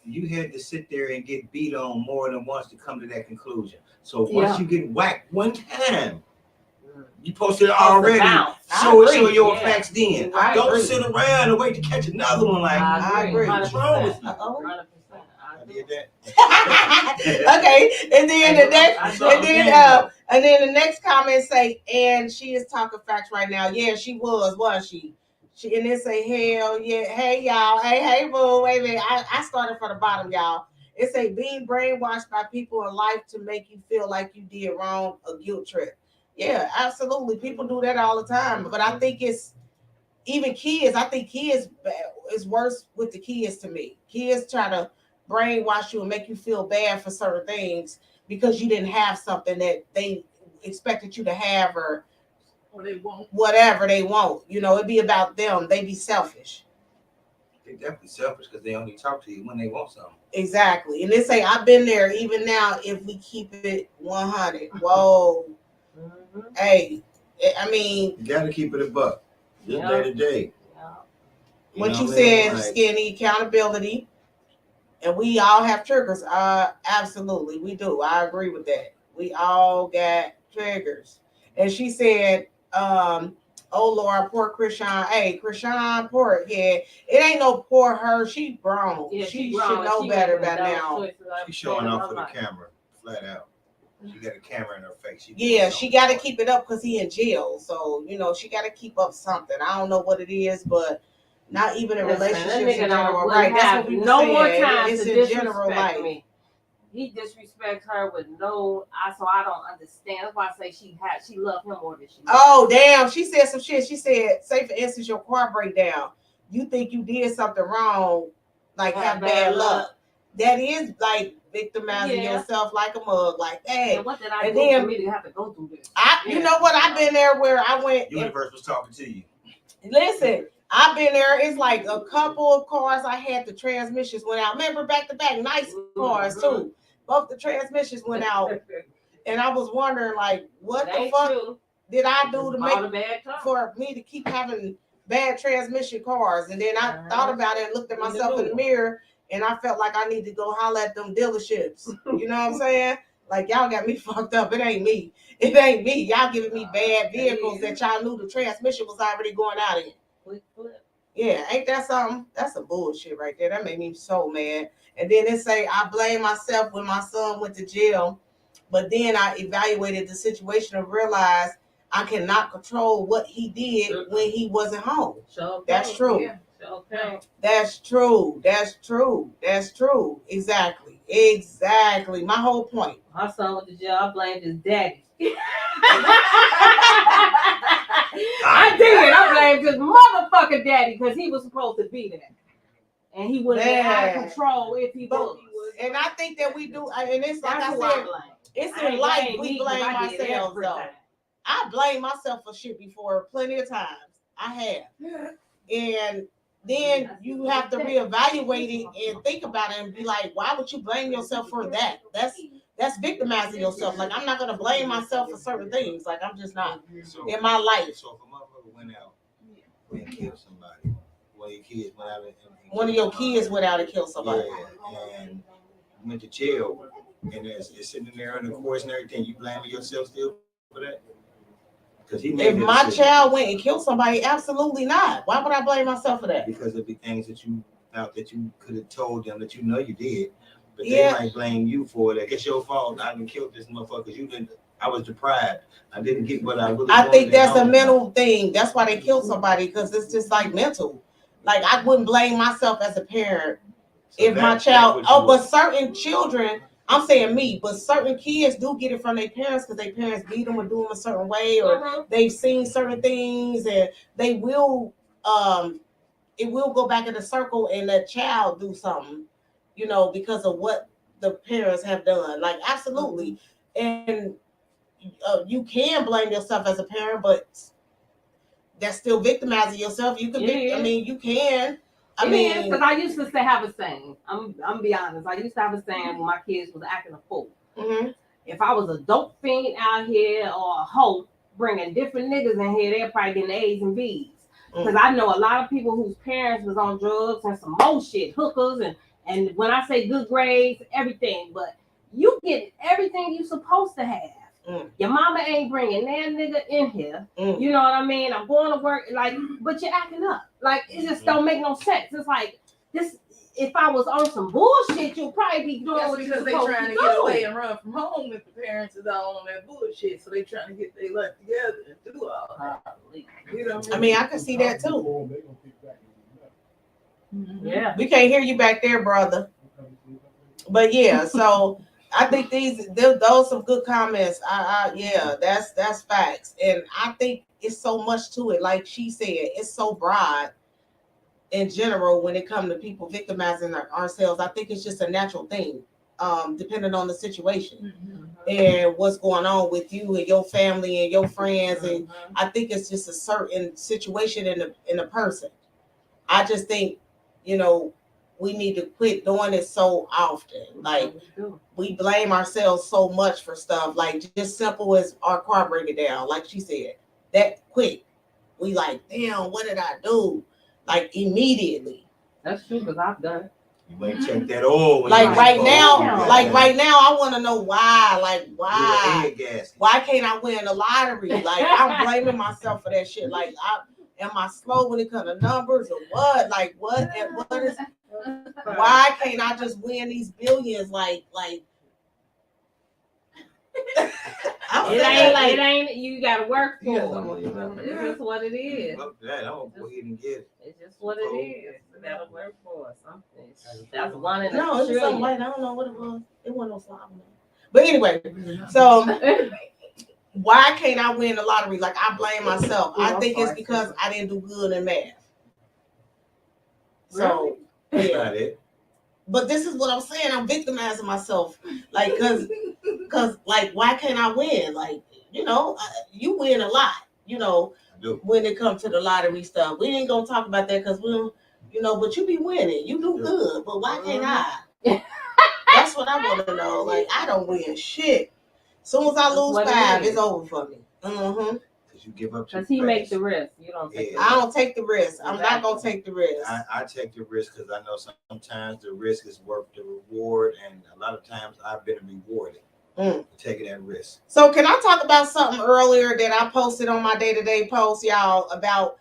[SPEAKER 5] you had to sit there and get beat on more than once to come to that conclusion. So once you get whacked one time, you posted it already. Show your facts then.
[SPEAKER 2] I
[SPEAKER 5] Don't
[SPEAKER 2] agree.
[SPEAKER 5] sit around and wait to catch another one. Like
[SPEAKER 2] I agree.
[SPEAKER 5] what's wrong with you?
[SPEAKER 3] 100%.
[SPEAKER 5] I did that.
[SPEAKER 2] Okay, and then the next, and then the next comment say, and she is talking facts right now. Yeah, she wasn't she? She and then say, hell yeah, hey y'all, hey boo, wait a minute. I started from the bottom, y'all. It say being brainwashed by people in life to make you feel like you did wrong, a guilt trip. Yeah, absolutely. People do that all the time, but I think it's even kids. I think kids is worse with the kids to me. Kids try to brainwash you and make you feel bad for certain things because you didn't have something that they expected you to have or they want. Whatever they want. You know, it'd be about them. They be selfish.
[SPEAKER 5] They're definitely selfish because they only talk to you when they want something.
[SPEAKER 2] Exactly. And they say, I've been there even now if we keep it 100. Whoa. Mm-hmm. Hey, I mean.
[SPEAKER 5] You got to keep it a buck. Just day to day.
[SPEAKER 2] What you said, like, Skinny, accountability. And we all have triggers. Absolutely, we do. I agree with that. We all got triggers. And she said, oh Lord, poor Krishan. Hey, Krishan, poor. Yeah, it ain't no poor her. She grown. Yeah, she should know better by now.
[SPEAKER 5] She's showing off for the camera, flat out. She got a camera in her face.
[SPEAKER 2] She got to keep it up because he in jail. So, you know, she got to keep up something. I don't know what it is, but not even in relationships in general. Right, that's what we were saying.
[SPEAKER 3] More time
[SPEAKER 2] it's
[SPEAKER 3] to
[SPEAKER 2] in general life.
[SPEAKER 3] Me. He disrespects her with so I don't understand. That's why I say she loved him more than she loved
[SPEAKER 2] him. Damn, she said some shit. She said, say for instance, your car break down. You think you did something wrong, like have bad luck. That is like victimizing yourself like a mug, like that.
[SPEAKER 3] And what did I do for me to have to go through this?
[SPEAKER 2] You know what? I've been there where I went.
[SPEAKER 5] Universe was talking to you.
[SPEAKER 2] Listen, I've been there. It's like a couple of cars I had the transmissions went out. Remember back to back, nice cars too. Both the transmissions went out, and I was wondering like, what the fuck did I do to make for me to keep having bad transmission cars? And then I thought about it and looked at myself in the mirror. And I felt like I need to go holler at them dealerships. You know what I'm saying? Like, y'all got me fucked up. It ain't me. It ain't me. Y'all giving me bad vehicles that y'all knew the transmission was already going out in. Yeah, ain't that something? That's some bullshit right there. That made me so mad. And then they say, I blame myself when my son went to jail. But then I evaluated the situation and realized I cannot control what he did when he wasn't home. That's true. Yeah.
[SPEAKER 3] Okay.
[SPEAKER 2] That's true. Exactly. My whole point.
[SPEAKER 3] My son went to jail. I blamed his daddy. I did. I blamed his motherfucking daddy because he was supposed to be there. And he wouldn't have out of control if he was.
[SPEAKER 2] And I think that we do. And it's like I said, it's in life we blame ourselves, though. I blame myself for shit before plenty of times. I have. And then you have to reevaluate it and think about it and be like, why would you blame yourself for that? That's That's victimizing yourself. Like, I'm not gonna blame myself for certain things. Like, I'm just not
[SPEAKER 5] So,
[SPEAKER 2] in my life.
[SPEAKER 5] So if a motherfucker went out and killed somebody, one of your kids went out and
[SPEAKER 2] One of your kids went out and killed somebody.
[SPEAKER 5] Yeah, and went to jail, and it's sitting there in the courts and everything. You blaming yourself still for that? Because he made
[SPEAKER 2] If my child went and killed somebody, absolutely not. Why would I blame myself for that?
[SPEAKER 5] Because it'd be things that you felt that you could have told them that you know you did, but
[SPEAKER 2] Yeah.
[SPEAKER 5] they might blame you for it. Like, it's your fault. I didn't kill this motherfucker. You didn't. I was deprived. I didn't get what I really.
[SPEAKER 2] I think that's a mental thing. That's why they kill somebody, because it's just like mental. Like, I wouldn't blame myself as a parent if my child. But certain children, I'm saying me, but certain kids do get it from their parents because their parents beat them or do them a certain way, or they've seen certain things, and they will. It will go back in the circle, and that child do something, because of what the parents have done. Like, absolutely, and you can blame yourself as a parent, but that's still victimizing yourself. You could be. I mean, you can.
[SPEAKER 3] Because I used to have a saying. I'm be honest. I used to have a saying when my kids was acting a fool.
[SPEAKER 2] Mm-hmm.
[SPEAKER 3] If I was a dope fiend out here or a hoe bringing different niggas in here, they're probably getting A's and B's. Because I know a lot of people whose parents was on drugs and some more shit, hookers, and when I say good grades, everything. But you get everything you supposed to have. Your mama ain't bringing that nigga in here. You know what I mean? I'm going to work, but you're acting up. Like, it just don't make no sense. It's like, this. If I was on some bullshit, you'd probably be doing what you're supposed to do.
[SPEAKER 6] Because they trying to get away and run from home if the parents is all on that bullshit. So they trying to get their life together and do all that. You know what I mean?
[SPEAKER 2] I can see that too.
[SPEAKER 3] Yeah.
[SPEAKER 2] We can't hear you back there, brother. But yeah, so I think those some good comments. Yeah, that's facts. And I think it's so much to it. Like she said, it's so broad in general when it comes to people victimizing ourselves. I think it's just a natural thing, depending on the situation and what's going on with you and your family and your friends. And I think it's just a certain situation in a person. I just think, we need to quit doing it so often. Like, we blame ourselves so much for stuff. Like, just simple as our car breaking down. Like she said, that quick. We like, damn, what did I do? Like, immediately.
[SPEAKER 3] That's true, because I've done it.
[SPEAKER 5] You might check that oil.
[SPEAKER 2] Like right now, I want to know why. Like, why can't I win the lottery? Like, I'm blaming myself for that shit. Like, am I slow when it comes to numbers or what? Like, what is? Why can't I just win these billions? Like.
[SPEAKER 3] It ain't. You gotta work for it. It's just what it is.
[SPEAKER 5] I'm gonna go ahead and get it.
[SPEAKER 3] It's just what it is. You gotta work for something. That's one in a
[SPEAKER 2] No, it's
[SPEAKER 3] trillion.
[SPEAKER 2] something white. I don't know what it was. It wasn't no slime. But anyway, so why can't I win the lottery? Like, I blame myself. I think it's because I didn't do good in math. So
[SPEAKER 5] that's not it.
[SPEAKER 2] But this is what I'm saying. I'm victimizing myself. Like, cause like, why can't I win? Like, you win a lot, when it comes to the lottery stuff. We ain't gonna talk about that because but you be winning. You do good. But why can't I? That's what I want to know. Like, I don't win shit. As soon as I lose 5, it's over for me.
[SPEAKER 5] Because you give up.
[SPEAKER 3] Because he makes the risk. You don't take the risk.
[SPEAKER 2] I don't take the risk. I'm not going to take the risk.
[SPEAKER 5] I take the risk because I know sometimes the risk is worth the reward. And a lot of times I've been rewarded for taking that risk.
[SPEAKER 2] So can I talk about something earlier that I posted on my day-to-day post, y'all, about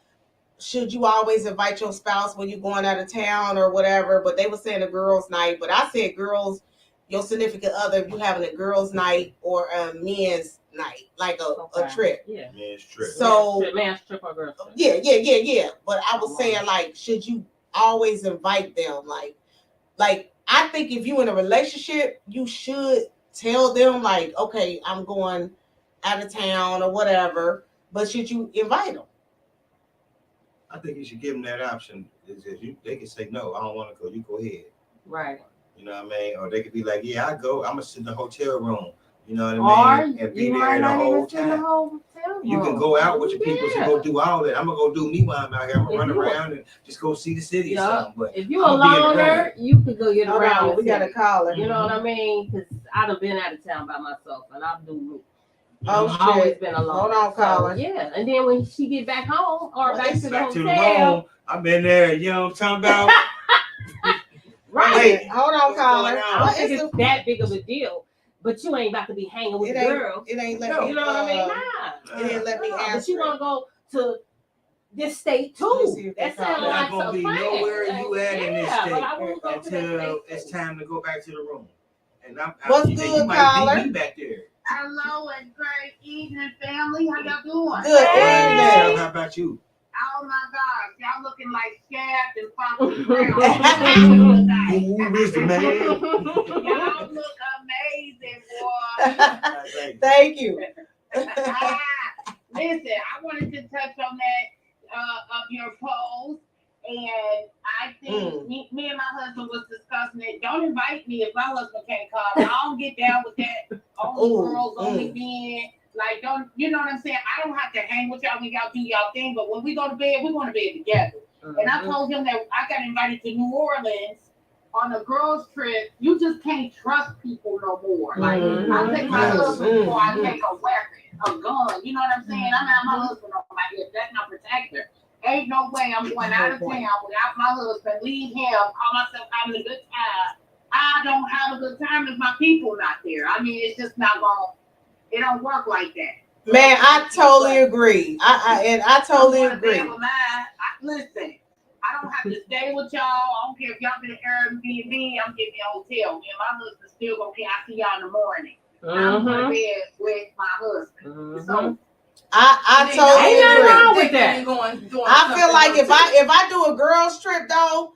[SPEAKER 2] should you always invite your spouse when you're going out of town or whatever? But they were saying a girls' night. But I said girls, your significant other, if you're having a girls' night or a men's night, like a trip.
[SPEAKER 3] Yeah.
[SPEAKER 5] Men's trip.
[SPEAKER 2] So
[SPEAKER 3] man's trip or girls' trip.
[SPEAKER 2] Yeah. But I was saying, like, should you always invite them? Like I think if you're in a relationship, you should tell them, like, okay, I'm going out of town or whatever. But should you invite them?
[SPEAKER 5] I think you should give them that option. They can say, no, I don't want to go. You go ahead.
[SPEAKER 3] Right.
[SPEAKER 5] You know what I mean? Or they could be like, yeah, I go. I'm going to sit in the hotel room. You know what I mean?
[SPEAKER 3] Or
[SPEAKER 5] And be
[SPEAKER 3] you
[SPEAKER 5] there
[SPEAKER 3] might
[SPEAKER 5] the
[SPEAKER 3] not
[SPEAKER 5] whole
[SPEAKER 3] even spend the
[SPEAKER 5] time.
[SPEAKER 3] whole hotel
[SPEAKER 5] You can
[SPEAKER 3] room.
[SPEAKER 5] go out with your people and go do all that. I'm gonna go do me while I'm out here. I'm gonna
[SPEAKER 3] If
[SPEAKER 5] run
[SPEAKER 3] you
[SPEAKER 5] around and just go see the city or
[SPEAKER 3] Yup.
[SPEAKER 5] something. But
[SPEAKER 3] If you a
[SPEAKER 5] I'ma be in the
[SPEAKER 3] loner, you could go get
[SPEAKER 2] Hold
[SPEAKER 3] around.
[SPEAKER 2] on,
[SPEAKER 3] the
[SPEAKER 2] we got a
[SPEAKER 3] city.
[SPEAKER 2] caller.
[SPEAKER 3] You know what I mean? Because I'd have been out of town by myself, and I'm doing.
[SPEAKER 2] Oh,
[SPEAKER 3] I've always
[SPEAKER 2] shit.
[SPEAKER 3] been alone.
[SPEAKER 2] Hold on, caller.
[SPEAKER 3] So, yeah, and then when she get back home or
[SPEAKER 2] Well,
[SPEAKER 3] back
[SPEAKER 2] it's
[SPEAKER 3] to the
[SPEAKER 5] back to the
[SPEAKER 3] hotel,
[SPEAKER 5] room. I've been there. You know what I'm talking about?
[SPEAKER 3] right?
[SPEAKER 5] Wait,
[SPEAKER 2] Hold on,
[SPEAKER 5] what's
[SPEAKER 2] caller.
[SPEAKER 5] going on?
[SPEAKER 3] I don't
[SPEAKER 2] What
[SPEAKER 3] think
[SPEAKER 2] is
[SPEAKER 3] it's that big of a deal. But you ain't about to be hanging with
[SPEAKER 2] It
[SPEAKER 3] the
[SPEAKER 2] ain't.
[SPEAKER 3] girls.
[SPEAKER 2] It ain't let
[SPEAKER 5] No.
[SPEAKER 2] me.
[SPEAKER 3] You know what I mean? Nah.
[SPEAKER 2] It didn't let me
[SPEAKER 3] But
[SPEAKER 2] answer.
[SPEAKER 3] you gonna go to this state
[SPEAKER 2] Let me
[SPEAKER 3] too.
[SPEAKER 2] see if
[SPEAKER 3] That
[SPEAKER 2] they
[SPEAKER 3] sounds
[SPEAKER 2] call.
[SPEAKER 3] like
[SPEAKER 5] You're not gonna
[SPEAKER 3] some
[SPEAKER 5] be
[SPEAKER 3] plan.
[SPEAKER 5] nowhere you at in this
[SPEAKER 3] Yeah,
[SPEAKER 5] state
[SPEAKER 3] but I won't go to that
[SPEAKER 5] until
[SPEAKER 3] state
[SPEAKER 5] it's
[SPEAKER 3] too.
[SPEAKER 5] time to go back to the room. And
[SPEAKER 2] What's
[SPEAKER 5] you
[SPEAKER 2] good,
[SPEAKER 5] might
[SPEAKER 2] caller?
[SPEAKER 5] beat me back there.
[SPEAKER 7] Hello and great evening, family. How y'all doing?
[SPEAKER 2] Good
[SPEAKER 3] Hey.
[SPEAKER 2] evening.
[SPEAKER 5] So how about you?
[SPEAKER 7] Oh my gosh, y'all looking like Shaft and Foxy Brown.
[SPEAKER 5] Who is the man?
[SPEAKER 7] Y'all look amazing, boy.
[SPEAKER 2] Thank you.
[SPEAKER 7] Listen, I wanted to touch on that of your post, and I think me and my husband was discussing it. Don't invite me if my husband can't come. I don't get down with that. Only girls, only men. Like, don't, you know what I'm saying? I don't have to hang with y'all when y'all do y'all thing, but when we go to bed, we're going to bed together. And I told him that I got invited to New Orleans on a girls' trip. You just can't trust people no more. Like, I take my husband before I take a weapon, a gun. You know what I'm saying? I'm not my husband on my hip. That's my protector. Ain't no way I'm going out of town without my husband. Leave him, call myself having a good time. I don't have a good time if my people not there. I mean, it's just not going to. It don't work like that.
[SPEAKER 2] Man, I totally agree. I totally agree.
[SPEAKER 7] Listen, I don't have to stay with y'all. I don't care if y'all get an Airbnb. I'm getting a hotel. Me and my husband still gonna care. I see y'all in the morning. I'm going to bed with my husband. So
[SPEAKER 2] I totally
[SPEAKER 3] Ain't nothing
[SPEAKER 2] agree.
[SPEAKER 3] wrong with that.
[SPEAKER 2] I feel like if I do a girls trip though,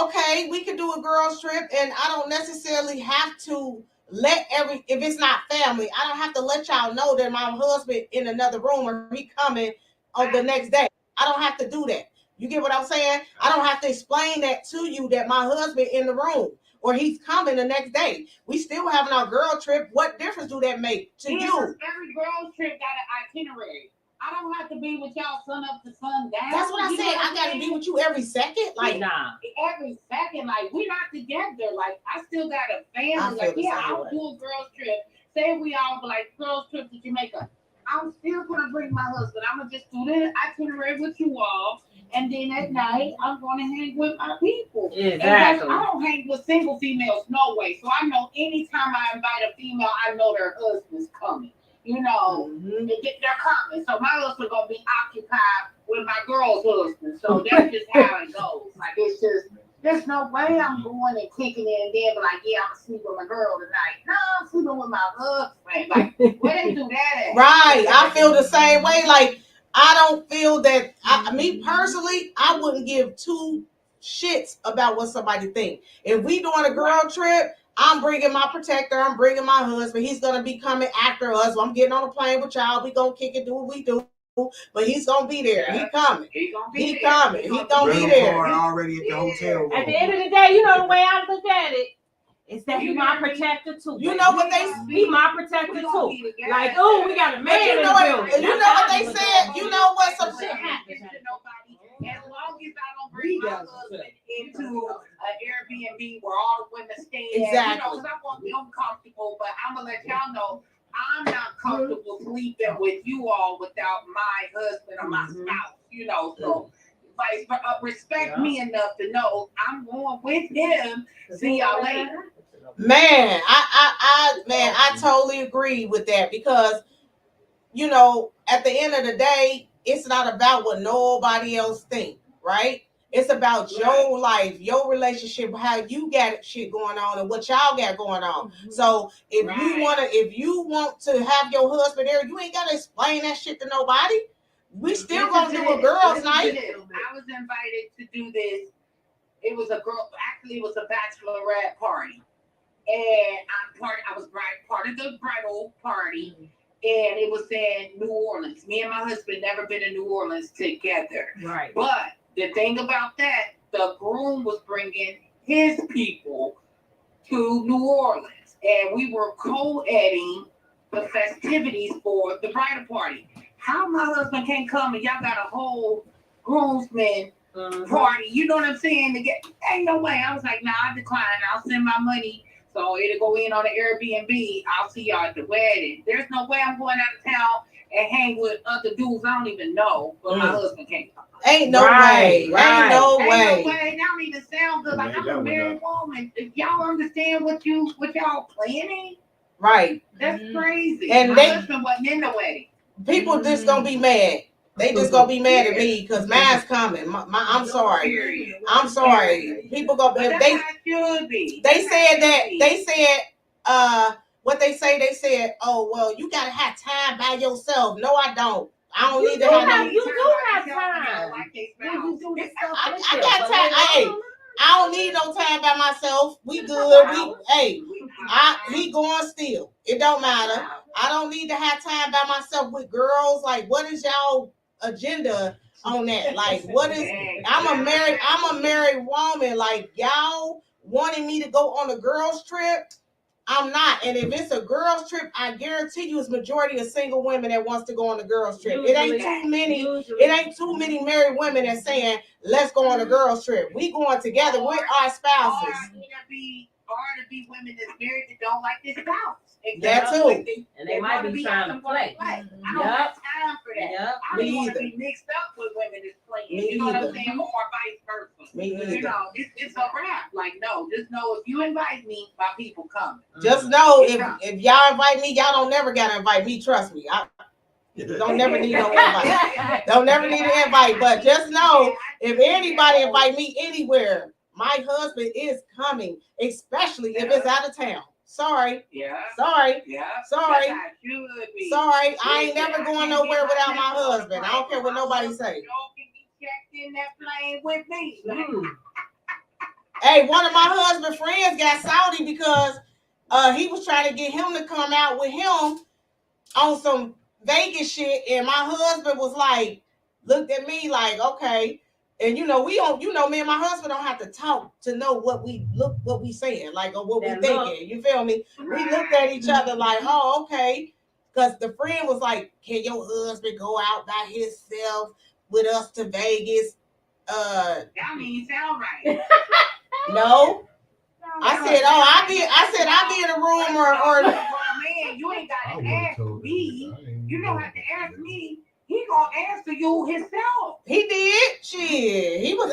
[SPEAKER 2] okay, we could do a girls trip, and I don't necessarily have to let if it's not family, I don't have to let y'all know that my husband in another room or he coming on the next day. I don't have to do that. You get what I'm saying? I don't have to explain that to you that my husband in the room or he's coming the next day. We still having our girl trip. What difference do that make to you?
[SPEAKER 7] Every girls trip got an itinerary. I don't have to be with y'all sun up to sun down.
[SPEAKER 2] That's what I said. I got to be with you every second. Like,
[SPEAKER 3] nah.
[SPEAKER 7] Every second, like, we're not together. Like, I still got a family. Like, yeah, I'll do a girls trip. Say we all like girls trip to Jamaica. I'm still gonna bring my husband. I'm gonna just do the itinerary with you all, and then at night I'm gonna hang with my people.
[SPEAKER 3] Exactly.
[SPEAKER 7] I don't hang with single females, no way. So I know anytime I invite a female, I know their husband's coming. You know, they're coming. So my husband gonna be occupied with my girl's husband. So that's just how it goes. Like, it's just, there's no way I'm going and kicking it and then be like, yeah, I'm sleeping with my girl tonight. No, I'm sleeping with my husband. Like, where they do that at?
[SPEAKER 2] Right. I feel the same way. Like, I don't feel that, me personally, I wouldn't give two shits about what somebody think. If we doing a girl trip, I'm bringing my protector. I'm bringing my husband. He's going to be coming after us. I'm getting on a plane with y'all. We going to kick it, do what we do. But he's going to be there. He coming. He coming. He going to be there.
[SPEAKER 5] Already at the hotel room.
[SPEAKER 3] At the end of the day, you know the way I look at it. Is that he my protector too?
[SPEAKER 2] You know what they
[SPEAKER 3] He my protector too. Like, oh, we got a man in the building.
[SPEAKER 2] You know what they said? You know what? Some shit
[SPEAKER 7] happens to nobody. As long as I don't bring my husband into an Airbnb where all the women stay at,
[SPEAKER 2] exactly.
[SPEAKER 7] You know, because I want to be uncomfortable, but I'm going to let y'all know I'm not comfortable sleeping with you all without my husband or my spouse, you know, so like, respect me enough to know I'm going with him. See y'all later.
[SPEAKER 2] Man, I totally agree with that because, you know, at the end of the day, it's not about what nobody else think, right? It's about your life, your relationship, how you got shit going on and what y'all got going on. So if you want to have your husband there, you ain't gotta explain that shit to nobody. We still gonna do a girls' night.
[SPEAKER 7] I was invited to do this. It was a bachelorette party. And I was part of the bridal party, and it was in New Orleans. Me and my husband never been in New Orleans together.
[SPEAKER 3] Right.
[SPEAKER 7] But the thing about that, the groom was bringing his people to New Orleans. and we were co-editing the festivities for the bridal party. How my husband can't come and y'all got a whole groomsmen party? You know what I'm saying? To get, ain't no way. I was like, nah, I decline. I'll send my money. So it'll go in on the Airbnb. I'll see y'all at the wedding. There's no way I'm going out of town and hang with other dudes I don't even know, but my husband can't come.
[SPEAKER 2] Ain't no way. Ain't no way.
[SPEAKER 7] Ain't no way. That don't even sound good. Like, I'm a married woman. If y'all understand what y'all planning,
[SPEAKER 2] right?
[SPEAKER 7] That's crazy.
[SPEAKER 2] And
[SPEAKER 7] my husband wasn't in the wedding.
[SPEAKER 2] People just gonna be mad. They just gonna be mad at me because mine's coming. I'm sorry. I'm sorry. People gonna be. They said that. They said what they say. They said, oh well, you gotta have time by yourself. No, I don't. I don't need to have no.
[SPEAKER 3] You do have time.
[SPEAKER 2] I got time. Hey, I don't need no time by myself. We good. He going still. It don't matter. I don't need to have time by myself with girls. Like, what is y'all agenda on that? Like, what is? I'm a married woman. Like, y'all wanting me to go on a girls trip? I'm not. And if it's a girls trip, I guarantee you it's majority of single women that wants to go on a girls trip. It ain't too many married women that's saying, let's go on a girls trip. We going together with our spouses.
[SPEAKER 7] Or to be women that's married that don't like their spouse.
[SPEAKER 2] That too.
[SPEAKER 3] And they might be trying to play.
[SPEAKER 7] I don't have time for that.
[SPEAKER 3] Yep.
[SPEAKER 7] I don't want to be mixed up with women that's playing. You know what I'm saying? Or vice versa. You know, it's a wrap. Like, no, just know if you invite me, my people coming.
[SPEAKER 2] Just know if y'all invite me, y'all don't never gotta invite me. Trust me. I don't never need no invite. Don't never need an invite. But just know if anybody invite me anywhere, my husband is coming, especially if it's out of town. Sorry.
[SPEAKER 7] Yeah.
[SPEAKER 2] Sorry.
[SPEAKER 7] Yeah.
[SPEAKER 2] Sorry.
[SPEAKER 7] Sorry.
[SPEAKER 2] I ain't never going nowhere without my husband. I don't care what nobody say.
[SPEAKER 7] Y'all can be checked in that plane with me.
[SPEAKER 2] Hey, one of my husband's friends got salty because he was trying to get him to come out with him on some Vegas shit, and my husband was like, looked at me like, okay. And me and my husband don't have to talk to know what we saying, like, or what we thinking. You feel me? We looked at each other like, oh, okay. Because the friend was like, can your husband go out by himself with us to Vegas?
[SPEAKER 7] That mean sound right.
[SPEAKER 2] No. I said, I'll be in a room or
[SPEAKER 7] man, you ain't gotta ask me. You don't have to ask me. He gonna answer you himself.
[SPEAKER 2] He did. Shit. He was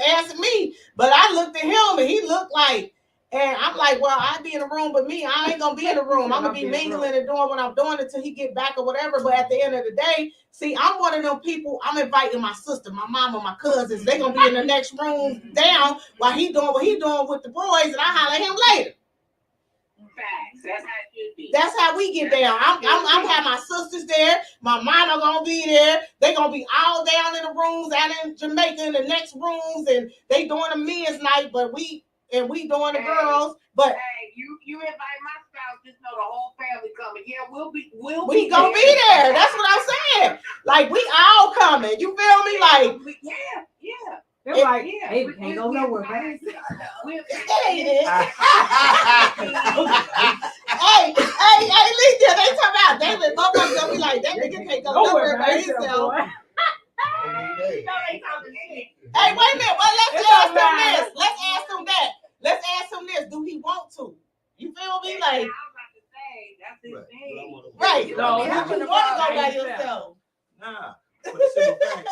[SPEAKER 2] asking me, but I looked at him and he looked like, and I'm like, well, I'd be in the room, but me, I ain't gonna be in the room. I'm gonna be mingling and doing what I'm doing until he get back or whatever. But at the end of the day, see, I'm one of them people. I'm inviting my sister, my mama, my cousins. They gonna be in the next room down while he doing what he doing with the boys, and I holler at him later.
[SPEAKER 7] Facts. That's how it should be.
[SPEAKER 2] That's how we get down. I'm having my sisters there. My mama gonna be there. They gonna be all down in the rooms out in Jamaica in the next rooms, and they doing a men's night, but we doing the girls. But
[SPEAKER 7] hey, you invite my spouse, just know the whole family coming. Yeah,
[SPEAKER 2] we gonna be there. That's what I'm saying. Like, we all coming. You feel me? Like,
[SPEAKER 7] yeah.
[SPEAKER 3] They're like, hey, we can't go nowhere, man.
[SPEAKER 2] Hey, Lisa, they talk about David. Mama's gonna be like, that nigga can't go nowhere by himself. Hey, wait a minute. Well, let's ask him this. Let's ask him that. Let's ask him this. Do he want to? You feel me? Like,
[SPEAKER 7] I was about to say, that's his thing.
[SPEAKER 2] Right.
[SPEAKER 3] No,
[SPEAKER 2] you want to go by yourself.
[SPEAKER 5] Nah. For the simple fact,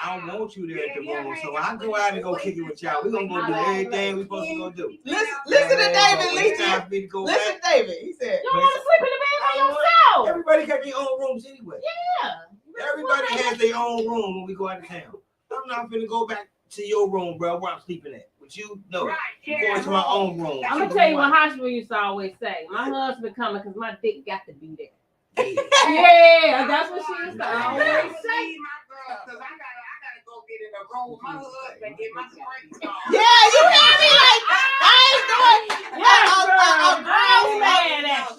[SPEAKER 5] I don't want you there at the room, so I go out and go kick it with y'all. We're gonna go do everything we're supposed to go do.
[SPEAKER 2] Listen to David, Lisa. Listen to David. He said,
[SPEAKER 3] you don't want to sleep in the bed by yourself.
[SPEAKER 5] Everybody got their own rooms anyway.
[SPEAKER 3] Yeah.
[SPEAKER 5] Everybody has their own room when we go out of town. I'm not gonna go back to your room, bro, where I'm sleeping at. But you know, going to my own room.
[SPEAKER 3] I'm gonna tell you what Hospital used to always say. My husband coming because my dick got to be there. Yeah, that's what she used to always say.
[SPEAKER 7] Because I gotta go get in a room with my husband and get my springs on.
[SPEAKER 2] yeah, you hear me? Like, I ain't doing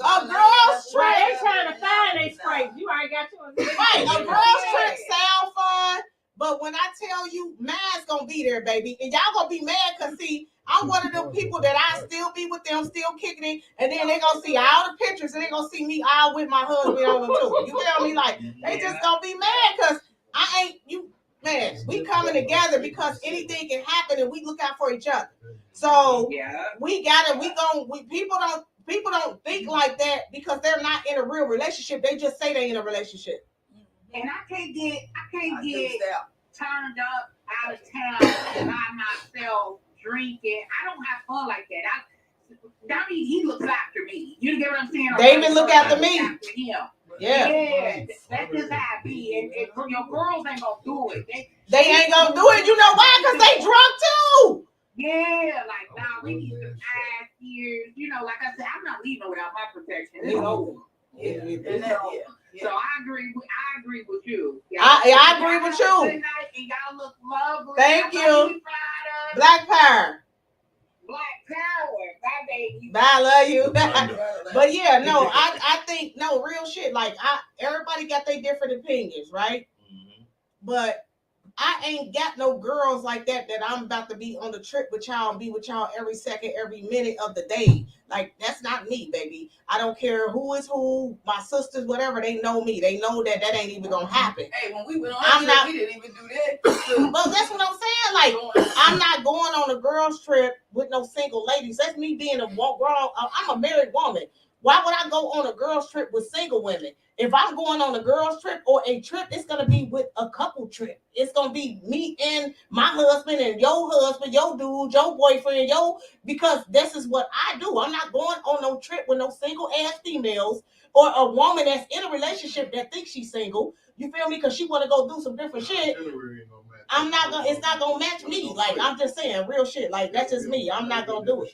[SPEAKER 2] a girl's trip.
[SPEAKER 3] They trying to find their springs. You already got yours.
[SPEAKER 2] Right, a girl's trip sound fun, but when I tell tell you, man's gonna be there, baby, and y'all gonna be mad because see, I'm one of them people that I still be with them, still kicking it, and then they gonna see all the pictures, and they gonna see me all with my husband on them too. You feel me? Like they just gonna be mad because I ain't you. Man, we coming together because anything can happen, and we look out for each other. So people don't think like that because they're not in a real relationship. They just say they're in a relationship.
[SPEAKER 7] And I can't get turned up out of town by myself drinking. I don't have fun like that. That means he looks after me. You get what I'm saying?
[SPEAKER 2] David look after me.
[SPEAKER 7] After him.
[SPEAKER 2] Yeah.
[SPEAKER 7] That's just how it be. And your girls ain't gonna do it.
[SPEAKER 2] They ain't gonna do it. You know why? Because they drunk too.
[SPEAKER 7] Yeah, like nah, we need some eyes, ears. You know, like I said, I'm not leaving without my protection. It's over. So I agree with you.
[SPEAKER 2] I agree with you.
[SPEAKER 7] Good night, and y'all look lovely.
[SPEAKER 2] Thank you. Black Power.
[SPEAKER 7] Black Power. Bye, baby.
[SPEAKER 2] Bye, I love you. But yeah, no, I think no real shit. Like everybody got their different opinions, right? Mm-hmm. But I ain't got no girls like that I'm about to be on the trip with y'all and be with y'all every second, every minute of the day. Like, that's not me, baby. I don't care who is who, my sisters, whatever, they know me. They know that ain't even gonna happen.
[SPEAKER 6] Hey, when we went on trip, we didn't even do that.
[SPEAKER 2] Well, that's what I'm saying. Like, I'm not going on a girls trip with no single ladies. That's me being a grown. I'm a married woman. Why would I go on a girls trip with single women? If I'm going on a girls trip or a trip, it's going to be with a couple trip. It's going to be me and my husband and your husband, your dude, your boyfriend, because this is what I do. I'm not going on no trip with no single ass females or a woman that's in a relationship that thinks she's single. You feel me? Because she want to go do some different shit. It's not going to match me. Like, I'm just saying real shit. Like, that's just me. I'm not going to do it.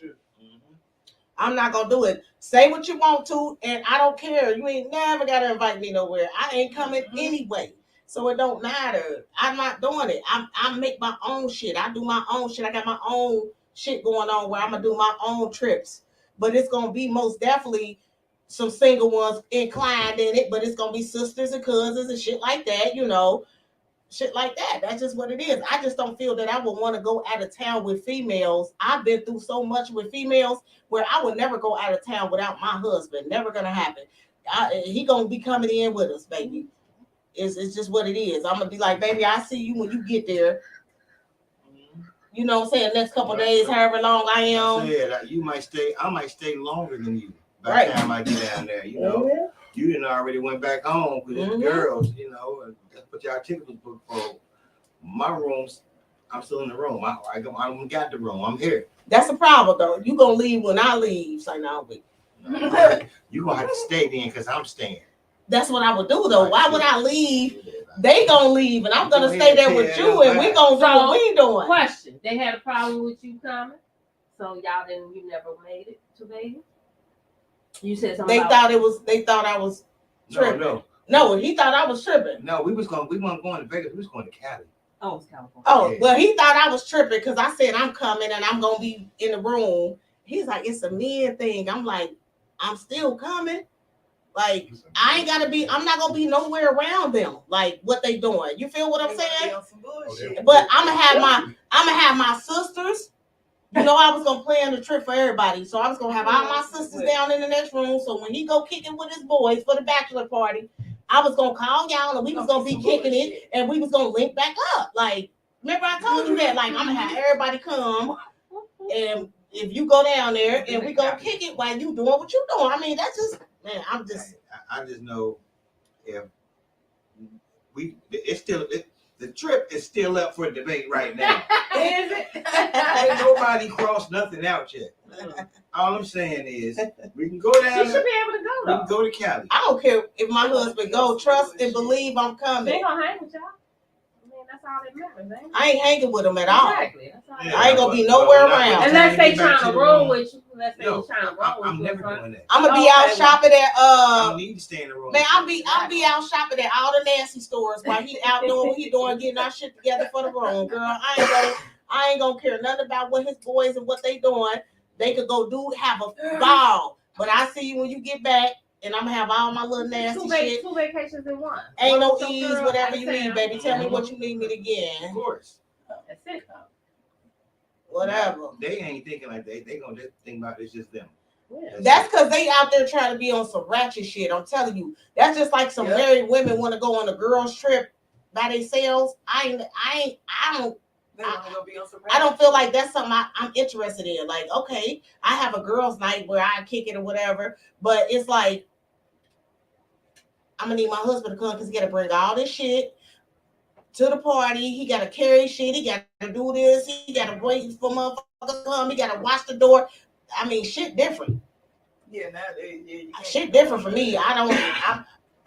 [SPEAKER 2] I'm not gonna do it. Say what you want to, and I don't care. You ain't never gotta invite me nowhere. I ain't coming anyway, so it don't matter. I'm not doing it. I make my own shit. I do my own shit. I got my own shit going on where I'm gonna do my own trips. But it's gonna be most definitely some single ones inclined in it. But it's gonna be sisters and cousins and shit like that. You know, shit like that. That's just what it is. I just don't feel that I would want to go out of town with females. I've been through so much with females where I would never go out of town without my husband. Never gonna happen. He gonna be coming in with us, baby. It's just what it is. I'm gonna be like, baby, I see you when you get there. You know what I'm saying? Next couple of days, however long I am.
[SPEAKER 5] I might stay longer than you by the time I get down there. You know, you didn't already went back home because the girls, you know, that's what y'all tickets was booked for. My rooms, I'm still in the room. I got the room. I'm here.
[SPEAKER 2] That's a problem, though. You gonna leave when I leave, so now
[SPEAKER 5] you gonna have to stay then because I'm staying.
[SPEAKER 2] That's what I would do, though. Why would I leave? They gonna leave, and I'm gonna stay there with you, and we gonna do what we doing.
[SPEAKER 3] Question: they had a problem with you coming, so you never made it to Vegas. You said something. They thought
[SPEAKER 2] I was tripping. No, he thought I was tripping.
[SPEAKER 5] No, we weren't going to Vegas. We was going to Cali.
[SPEAKER 3] Oh, it's California.
[SPEAKER 2] Oh, well, he thought I was tripping because I said I'm coming and I'm gonna be in the room. He's like, it's a men thing. I'm like, I'm still coming. Like, I'm not gonna be nowhere around them. Like what they doing. You feel what I'm saying? But I'm gonna have my sisters. You know, I was gonna plan the trip for everybody. So I was gonna have all my sisters down in the next room. So when he go kicking with his boys for the bachelor party, I was gonna call y'all and we was gonna be kicking it and we was gonna link back up. Like, remember I told you that? Like, I'm gonna have everybody come and if you go down there and we gonna kick it while you doing what you doing. I mean, that's just, man,
[SPEAKER 5] I just know if the trip is still up for debate right now.
[SPEAKER 2] Is it?
[SPEAKER 5] Ain't nobody crossed nothing out yet. All I'm saying is we can go down.
[SPEAKER 3] She should be able to go though.
[SPEAKER 5] We can go to Cali.
[SPEAKER 2] I don't care if my husband go. Trust and believe I'm coming.
[SPEAKER 3] They gonna hang with y'all. I mean, that's all that matters, ain't it?
[SPEAKER 2] I ain't hanging with him at all.
[SPEAKER 3] Exactly. That's all
[SPEAKER 2] I ain't gonna be nowhere around.
[SPEAKER 3] Unless they trying to roll with you.
[SPEAKER 5] I'm never doing that.
[SPEAKER 2] I'm gonna be out shopping at
[SPEAKER 5] I don't need to stay in the room.
[SPEAKER 2] Man, I'll be out shopping at all the Nancy stores while he out doing what he doing, getting our shit together for the room, girl. I ain't gonna care nothing about what his boys and what they doing. They could go have a ball. But I see you when you get back, and I'm gonna have all my little nasty shit.
[SPEAKER 3] 2 vacations in one.
[SPEAKER 2] Ain't no ease, whatever you need, baby. Tell me what you need me to get.
[SPEAKER 5] Of course.
[SPEAKER 3] That's it.
[SPEAKER 2] Whatever.
[SPEAKER 5] They ain't thinking like that. They gonna just think about it's just them.
[SPEAKER 3] Yeah.
[SPEAKER 2] That's because they out there trying to be on some ratchet shit. I'm telling you. That's just like some married women want to go on a girls trip by themselves. I don't feel like that's something I'm interested in. Like, okay, I have a girls' night where I kick it or whatever, but it's like I'm gonna need my husband to come because he got to bring all this shit to the party. He got to carry shit. He got to do this. He got to wait for motherfuckers to come. He got to watch the door. I mean, shit different.
[SPEAKER 6] Yeah, nowadays,
[SPEAKER 2] shit different for me.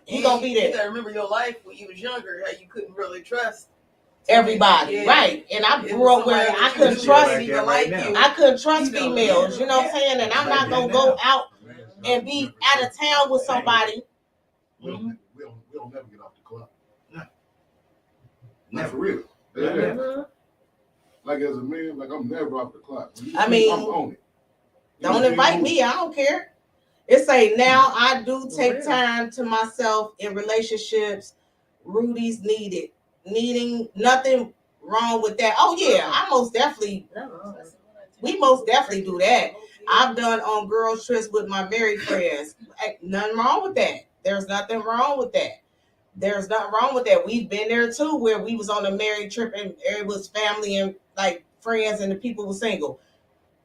[SPEAKER 2] He gonna be there.
[SPEAKER 6] You gotta remember your life when you was younger, how you couldn't really trust
[SPEAKER 2] everybody, right? And I grew up where I couldn't trust. I couldn't trust females. You know what I'm saying? And I'm not gonna go out and be out of town with somebody.
[SPEAKER 8] We don't never get off the club.
[SPEAKER 5] No.
[SPEAKER 8] Not for real.
[SPEAKER 3] Mm-hmm.
[SPEAKER 8] Like as a man, like I'm never off the clock.
[SPEAKER 2] I mean,
[SPEAKER 8] I'm on it.
[SPEAKER 2] Don't invite me. I don't care. It say now I do take time to myself in relationships. Rudy's needing nothing wrong with that. Oh yeah, I most definitely. We most definitely do that. I've done on girls trips with my married friends. Nothing wrong with that. There's nothing wrong with that. There's nothing wrong with that. We've been there too, where we was on a married trip and it was family and like friends and the people were single.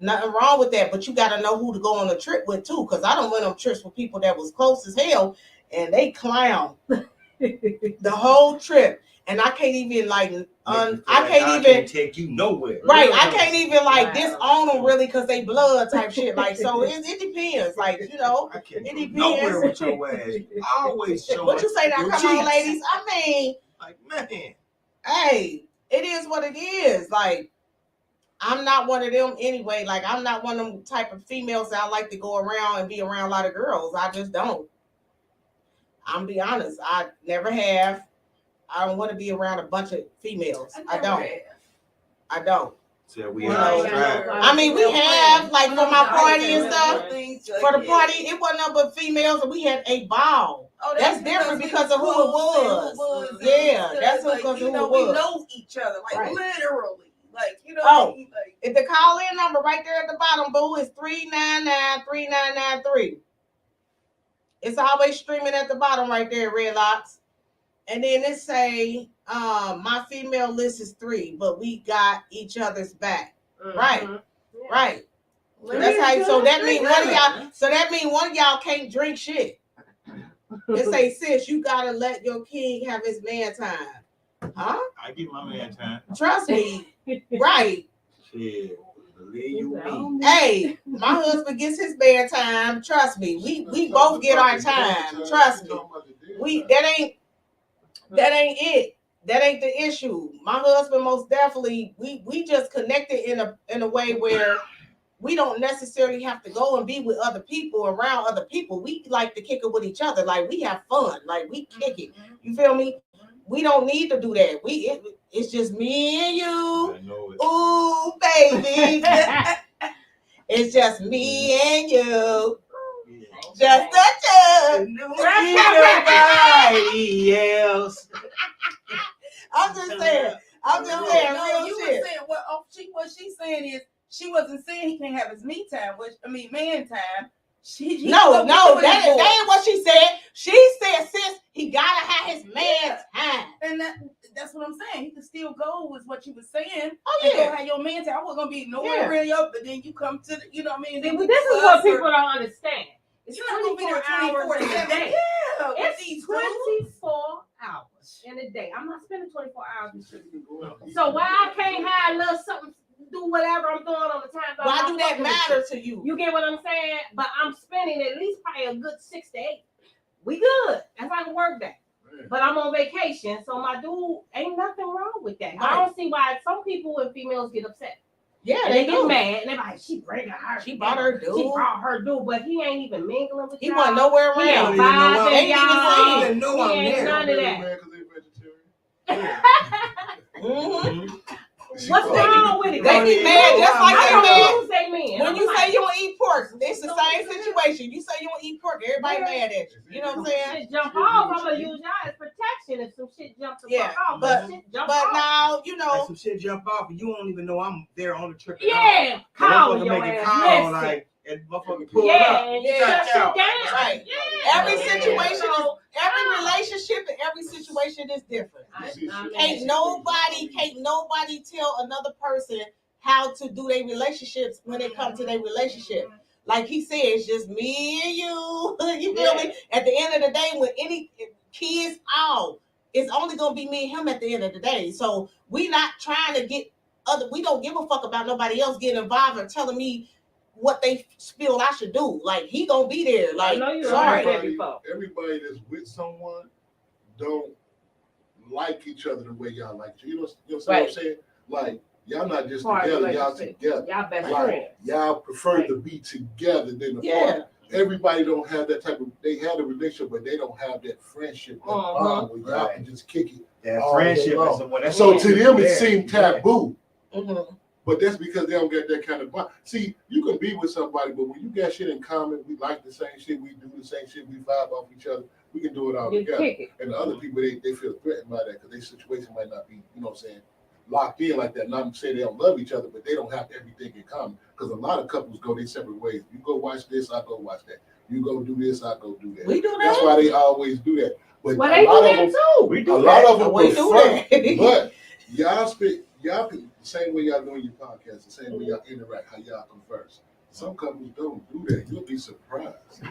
[SPEAKER 2] Nothing wrong with that, but you got to know who to go on a trip with too. Because I don't went on trips with people that was close as hell, and they clown the whole trip, and I can't even I can't even
[SPEAKER 5] take you nowhere.
[SPEAKER 2] Right, I can't even disown them really because they blood type shit. Like so, it depends. Like it depends.
[SPEAKER 5] Nowhere with your ass. Always show.
[SPEAKER 2] What you say now? Come on, ladies. I mean,
[SPEAKER 5] man,
[SPEAKER 2] hey, it is what it is. Like. I'm not one of them anyway. Like, I'm not one of them type of females that I like to go around and be around a lot of girls. I just don't. I'm be honest. I never have. I don't want to be around a bunch of females. I don't.
[SPEAKER 5] So we
[SPEAKER 2] I mean, we have, like, for my party and stuff. For the party, it wasn't nothing but females, and we had a ball. Oh, that's different because of who it was. Yeah, that's because of who it was.
[SPEAKER 6] We know each other, like, literally.
[SPEAKER 2] If the call-in number right there at the bottom, boo, is 399-3993. It's always streaming at the bottom right there, Red Locks. And then it say, my female list is 3, but we got each other's back. Mm-hmm. Right. Yeah. Right. That's how. So that means one of y'all. So that means one of y'all can't drink shit. It say, sis, you gotta let your king have his man time. Huh?
[SPEAKER 5] I get my man time.
[SPEAKER 2] Trust me. Right.
[SPEAKER 5] Shit. Believe you me.
[SPEAKER 2] Hey, my husband gets his man time. Trust me. We both get our time. Trust me. That ain't it. That ain't the issue. My husband most definitely we just connected in a way where we don't necessarily have to go and be with other people, around other people. We like to kick it with each other. Like we have fun. Like we kick it. You feel me? We don't need to do that. It's just me and you.
[SPEAKER 5] I know it.
[SPEAKER 2] Ooh, baby. It's just me and you. Just the two.
[SPEAKER 5] Nobody else.
[SPEAKER 2] I'm just saying real
[SPEAKER 6] you
[SPEAKER 2] shit.
[SPEAKER 6] Were saying, what she's saying is she wasn't saying he can't have his me time, man time.
[SPEAKER 2] No, that ain't what she said. She said, sis, he gotta have his man time.
[SPEAKER 6] And that's what I'm saying. He could still go with what you were saying.
[SPEAKER 2] Oh yeah,
[SPEAKER 6] and go have your man time. I wasn't gonna be nowhere really up, but then you come to you know what I mean.
[SPEAKER 3] But this is what people don't understand. It's
[SPEAKER 6] you're not gonna be there
[SPEAKER 3] 24 hours in a day.
[SPEAKER 6] Yeah,
[SPEAKER 3] it's 24 hours in a day. I'm not spending 24 hours in shit. So why I can't have a little something, do whatever I'm doing on the time?
[SPEAKER 2] Why do that matter to you?
[SPEAKER 3] You get what I'm saying? But I'm spending at least probably a good 6 to 8. We good. That's like a work day. But I'm on vacation, so my dude ain't nothing wrong with that. Right. I don't see why some people and females get upset.
[SPEAKER 2] Yeah,
[SPEAKER 3] and they get mad, and they're like, she bringing her.
[SPEAKER 2] She brought her dude.
[SPEAKER 3] She brought her dude, but he ain't even mingling with
[SPEAKER 2] y'all. He wasn't nowhere around.
[SPEAKER 3] He
[SPEAKER 5] ain't know I'm there.
[SPEAKER 3] None of that.
[SPEAKER 2] Mm-hmm.
[SPEAKER 3] What's wrong with it?
[SPEAKER 2] They be mad just like they mad.
[SPEAKER 3] Men.
[SPEAKER 2] When you say you don't eat pork, it's the same situation. You say you don't eat pork, everybody mad at you. You know what I'm saying?
[SPEAKER 3] Just jump off. I'm gonna use y'all as protection. connection if some shit jumps the
[SPEAKER 2] Yeah,
[SPEAKER 3] fuck off.
[SPEAKER 2] but
[SPEAKER 3] Shit jump off.
[SPEAKER 2] now you
[SPEAKER 5] Like
[SPEAKER 2] know.
[SPEAKER 5] some shit jump off and you don't even know I'm there on the trip at all.
[SPEAKER 3] Yeah, calling
[SPEAKER 5] Motherfucker
[SPEAKER 3] your
[SPEAKER 5] make a
[SPEAKER 3] ass.
[SPEAKER 5] call
[SPEAKER 3] Listen.
[SPEAKER 5] like and motherfucker pull
[SPEAKER 3] Yeah,
[SPEAKER 5] up.
[SPEAKER 3] and
[SPEAKER 2] Yeah.
[SPEAKER 3] shut shit down.
[SPEAKER 2] Right.
[SPEAKER 3] Yeah.
[SPEAKER 2] Every
[SPEAKER 3] Yeah.
[SPEAKER 2] situation is
[SPEAKER 3] So,
[SPEAKER 2] every relationship and every situation is different. Can't nobody tell another person how to do their relationships when it comes to their relationship. Like he said, it's just me and you. You feel me? At the end of the day, when any kids out, it's only gonna be me and him at the end of the day. So we not trying to get we don't give a fuck about nobody else getting involved or telling me what they feel I should do. Like he gonna be there. Like
[SPEAKER 3] I know you
[SPEAKER 2] sorry.
[SPEAKER 3] heard that before.
[SPEAKER 8] Everybody that's with someone don't like each other the way y'all like you. You know what I'm saying? Like y'all not just together, y'all together.
[SPEAKER 3] Y'all best
[SPEAKER 8] Like,
[SPEAKER 3] friends.
[SPEAKER 8] y'all prefer to be together than the
[SPEAKER 2] Yeah.
[SPEAKER 8] Everybody don't have that type of. They have a relationship, but they don't have that friendship. That bond where y'all can just kick it.
[SPEAKER 5] That
[SPEAKER 8] all
[SPEAKER 5] friendship
[SPEAKER 8] day long.
[SPEAKER 5] is the one that's
[SPEAKER 8] So to them, it
[SPEAKER 5] there.
[SPEAKER 8] seemed taboo.
[SPEAKER 2] Mm-hmm.
[SPEAKER 8] But that's because they don't get that kind of bond. See, you can be with somebody, but when you got shit in common, we like the same shit, we do the same shit, we vibe off each other, we can do it all
[SPEAKER 3] You
[SPEAKER 8] together.
[SPEAKER 3] kick it.
[SPEAKER 8] And the other people, they feel threatened by that because their situation might not be, you know what I'm saying, locked in like that. Not to say they don't love each other, but they don't have everything in common. Because a lot of couples go their separate ways. You go watch this, I go watch that. You go do this, I go do that.
[SPEAKER 2] We do that.
[SPEAKER 8] That's why they always do that. But
[SPEAKER 3] Well, they do that too.
[SPEAKER 5] We
[SPEAKER 8] a
[SPEAKER 5] do
[SPEAKER 8] lot
[SPEAKER 5] that.
[SPEAKER 8] of them
[SPEAKER 2] We do
[SPEAKER 8] prefer,
[SPEAKER 2] that.
[SPEAKER 8] but y'all the same way y'all doing your podcast, the same way y'all interact, how y'all converse. Some couples don't do that. You'll be surprised.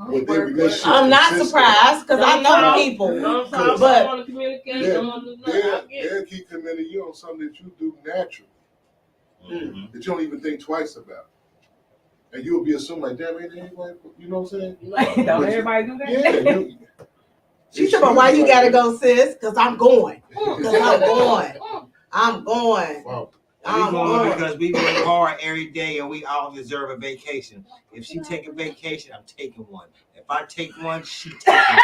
[SPEAKER 8] With their relationship
[SPEAKER 2] I'm not
[SPEAKER 8] consistent.
[SPEAKER 2] surprised because I know
[SPEAKER 3] Don't
[SPEAKER 2] people.
[SPEAKER 3] Don't
[SPEAKER 2] But-
[SPEAKER 3] want to communicate. Don't want to do nothing. I get it.
[SPEAKER 8] They'll keep committing you on something that you do natural,
[SPEAKER 5] Mhm.
[SPEAKER 8] that you don't even think twice about. And you'll be assuming like, damn, ain't anybody, you know what I'm saying?
[SPEAKER 3] Like, don't everybody do that?
[SPEAKER 8] Yeah.
[SPEAKER 2] She said, "But why you gotta go, sis? Because I'm going. Because I'm going. I'm going.
[SPEAKER 8] Wow.
[SPEAKER 5] We
[SPEAKER 2] I'm
[SPEAKER 5] going
[SPEAKER 2] going."
[SPEAKER 5] because we work hard every day and we all deserve a vacation. If she take a vacation, I'm taking one. If I take one, she taking one.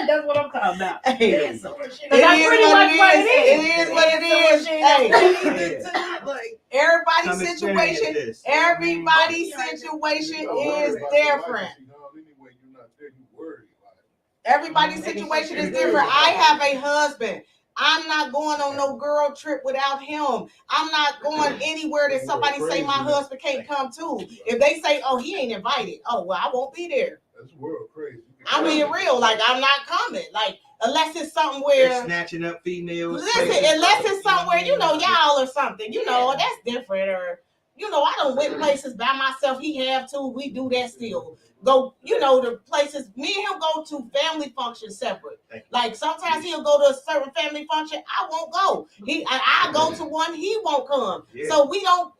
[SPEAKER 3] That's what I'm talking about.
[SPEAKER 2] Hey,
[SPEAKER 3] It
[SPEAKER 2] it
[SPEAKER 3] is
[SPEAKER 2] is
[SPEAKER 3] pretty
[SPEAKER 2] what
[SPEAKER 3] much what
[SPEAKER 2] it is. It is what it is. Hey,
[SPEAKER 6] Like,
[SPEAKER 2] everybody's
[SPEAKER 5] Come experience
[SPEAKER 2] situation,
[SPEAKER 5] this.
[SPEAKER 2] everybody's situation is different.
[SPEAKER 8] Anyway, you're not there, you worried about it.
[SPEAKER 2] Everybody's situation is different. I have a husband. I'm not going on no girl trip without him. I'm not going anywhere that somebody say my husband can't come to. If they say, "Oh, he ain't invited," oh well, I won't be there.
[SPEAKER 8] That's world crazy.
[SPEAKER 2] I'm being real. Like I'm not coming. Like unless it's something
[SPEAKER 5] They're
[SPEAKER 2] where.
[SPEAKER 5] snatching up females.
[SPEAKER 2] Listen, unless it's somewhere, y'all or something, that's different. Or, I don't went places by myself. He have to. We do that still. Go, the places, me and him go to family functions separate. Like sometimes he'll go to a certain family function. I won't go. I go to one, he won't come.
[SPEAKER 5] Yeah.
[SPEAKER 2] So we don't,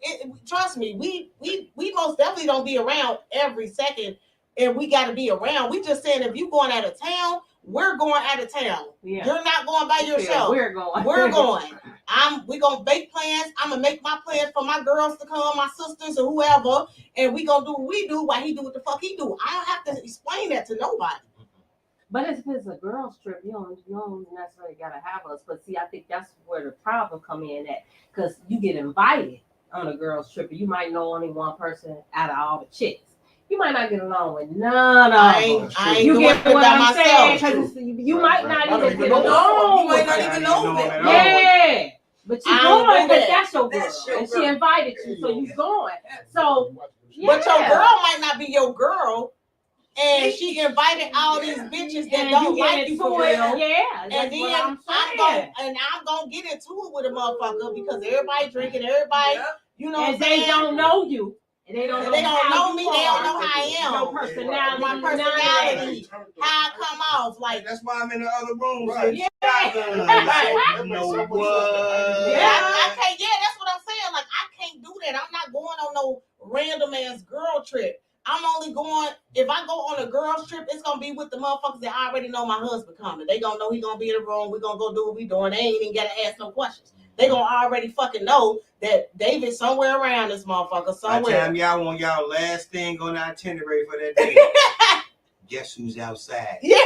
[SPEAKER 2] trust me, we most definitely don't be around every second. And we got to be around. We just saying if you going out of town, we're going out of town.
[SPEAKER 3] Yeah.
[SPEAKER 2] You're not going by yourself.
[SPEAKER 3] We're going.
[SPEAKER 2] We're going. We gonna make plans. I'm gonna make my plans for my girls to come, my sisters or whoever, and we gonna do what we do while he do what the fuck he do. I don't have to explain that to nobody.
[SPEAKER 3] But if it's a girls trip, you don't necessarily gotta have us. But see, I think that's where the problem come in at, because you get invited on a girls trip, and you might know only one person out of all the chicks. You might not get along with none of them.
[SPEAKER 2] I ain't
[SPEAKER 3] You
[SPEAKER 2] doing
[SPEAKER 3] get
[SPEAKER 2] it
[SPEAKER 3] what
[SPEAKER 2] by
[SPEAKER 3] I'm saying?
[SPEAKER 2] myself.
[SPEAKER 3] Because you might not
[SPEAKER 8] I don't
[SPEAKER 3] even
[SPEAKER 8] even
[SPEAKER 3] get
[SPEAKER 8] know.
[SPEAKER 3] along
[SPEAKER 6] You might
[SPEAKER 3] with
[SPEAKER 6] not
[SPEAKER 3] them.
[SPEAKER 6] even know that.
[SPEAKER 5] at all.
[SPEAKER 3] Yeah. But you're
[SPEAKER 2] I don't
[SPEAKER 3] going
[SPEAKER 2] do
[SPEAKER 3] because
[SPEAKER 2] that.
[SPEAKER 3] that's your girl.
[SPEAKER 6] That's your
[SPEAKER 3] And she
[SPEAKER 6] girl.
[SPEAKER 3] invited you, so you're going. So,
[SPEAKER 2] But your
[SPEAKER 3] yeah.
[SPEAKER 2] girl might not be your girl, and she invited all these bitches that
[SPEAKER 3] And
[SPEAKER 2] don't
[SPEAKER 3] you
[SPEAKER 2] like
[SPEAKER 3] get
[SPEAKER 2] you
[SPEAKER 3] into
[SPEAKER 2] for
[SPEAKER 3] it.
[SPEAKER 2] real.
[SPEAKER 3] Yeah.
[SPEAKER 2] And
[SPEAKER 3] That's
[SPEAKER 2] then
[SPEAKER 3] what I'm saying.
[SPEAKER 2] I'm gonna get into it with a motherfucker because everybody drinking, everybody, you know what I'm
[SPEAKER 3] And
[SPEAKER 2] saying?
[SPEAKER 3] they don't know you. And they don't know,
[SPEAKER 2] They don't
[SPEAKER 3] how
[SPEAKER 2] know me.
[SPEAKER 3] you
[SPEAKER 2] They don't
[SPEAKER 3] are.
[SPEAKER 2] know how I am.
[SPEAKER 3] Your personality.
[SPEAKER 2] My personality. How I come off. Like,
[SPEAKER 5] That's why I'm in the other room.
[SPEAKER 8] Right.
[SPEAKER 5] Yeah.
[SPEAKER 8] That
[SPEAKER 5] You
[SPEAKER 8] makes
[SPEAKER 5] know
[SPEAKER 8] so much
[SPEAKER 5] what?
[SPEAKER 8] sense.
[SPEAKER 2] I can't. Yeah, that's what I'm saying. Like, I can't do that. I'm not going on no random ass girl trip. I'm only going, if I go on a girls trip, it's gonna be with the motherfuckers that already know my husband coming. They gonna know he gonna be in the room. We gonna go do what we doing. They ain't even gotta ask no questions. They gonna already fucking know that David somewhere around this motherfucker
[SPEAKER 5] By the
[SPEAKER 2] somewhere.
[SPEAKER 5] time y'all want y'all last thing on the itinerary for that day, guess who's outside?
[SPEAKER 2] Yeah.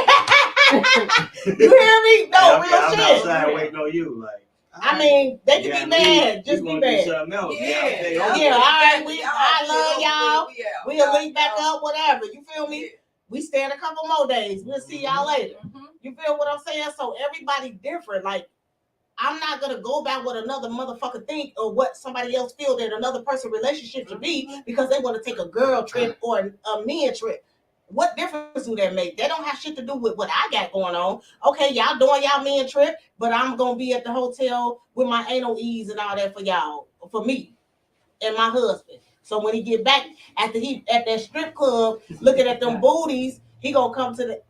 [SPEAKER 2] You hear me? No,
[SPEAKER 5] I'm
[SPEAKER 2] real
[SPEAKER 5] I'm
[SPEAKER 2] shit.
[SPEAKER 5] outside waiting on you. Like,
[SPEAKER 2] I mean, they can
[SPEAKER 5] yeah,
[SPEAKER 2] be mad. Just be
[SPEAKER 5] do
[SPEAKER 2] mad.
[SPEAKER 5] something else.
[SPEAKER 6] Yeah.
[SPEAKER 2] Yeah, all right. I love y'all. We'll link back up, whatever. You feel me? We stay in a couple more days. We'll see y'all later. You feel what I'm saying? So everybody different. Like, I'm not gonna go by what another motherfucker think or what somebody else feel that another person relationship should be because they want to take a girl trip or a men trip. What difference do that make? That don't have shit to do with what I got going on. Okay, y'all doing y'all men trip, but I'm gonna be at the hotel with my anal ease and all that for y'all, for me and my husband. So when he get back after he at that strip club looking at them booties, he gonna come to the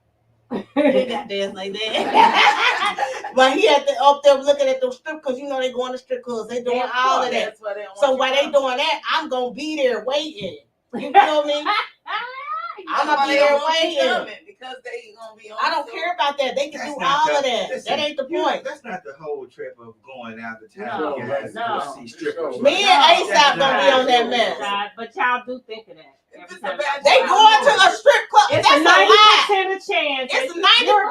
[SPEAKER 2] he got dance like that. But he had to up there looking at those strip because you know they going to strip clubs. They doing all of that. So while they doing that, I'm gonna be there waiting. You feel me? I'm gonna be there waiting
[SPEAKER 6] because they gonna be on.
[SPEAKER 2] I don't care about that. They can do all of that. That ain't the point.
[SPEAKER 5] That's not the whole trip of going out of town.
[SPEAKER 3] No,
[SPEAKER 5] to see strippers.
[SPEAKER 2] Me and ASAP gonna be on that mess.
[SPEAKER 3] But y'all do think of that.
[SPEAKER 2] They going to a strip club.
[SPEAKER 3] It's
[SPEAKER 2] That's
[SPEAKER 3] a 90% chance.
[SPEAKER 2] It's 90%.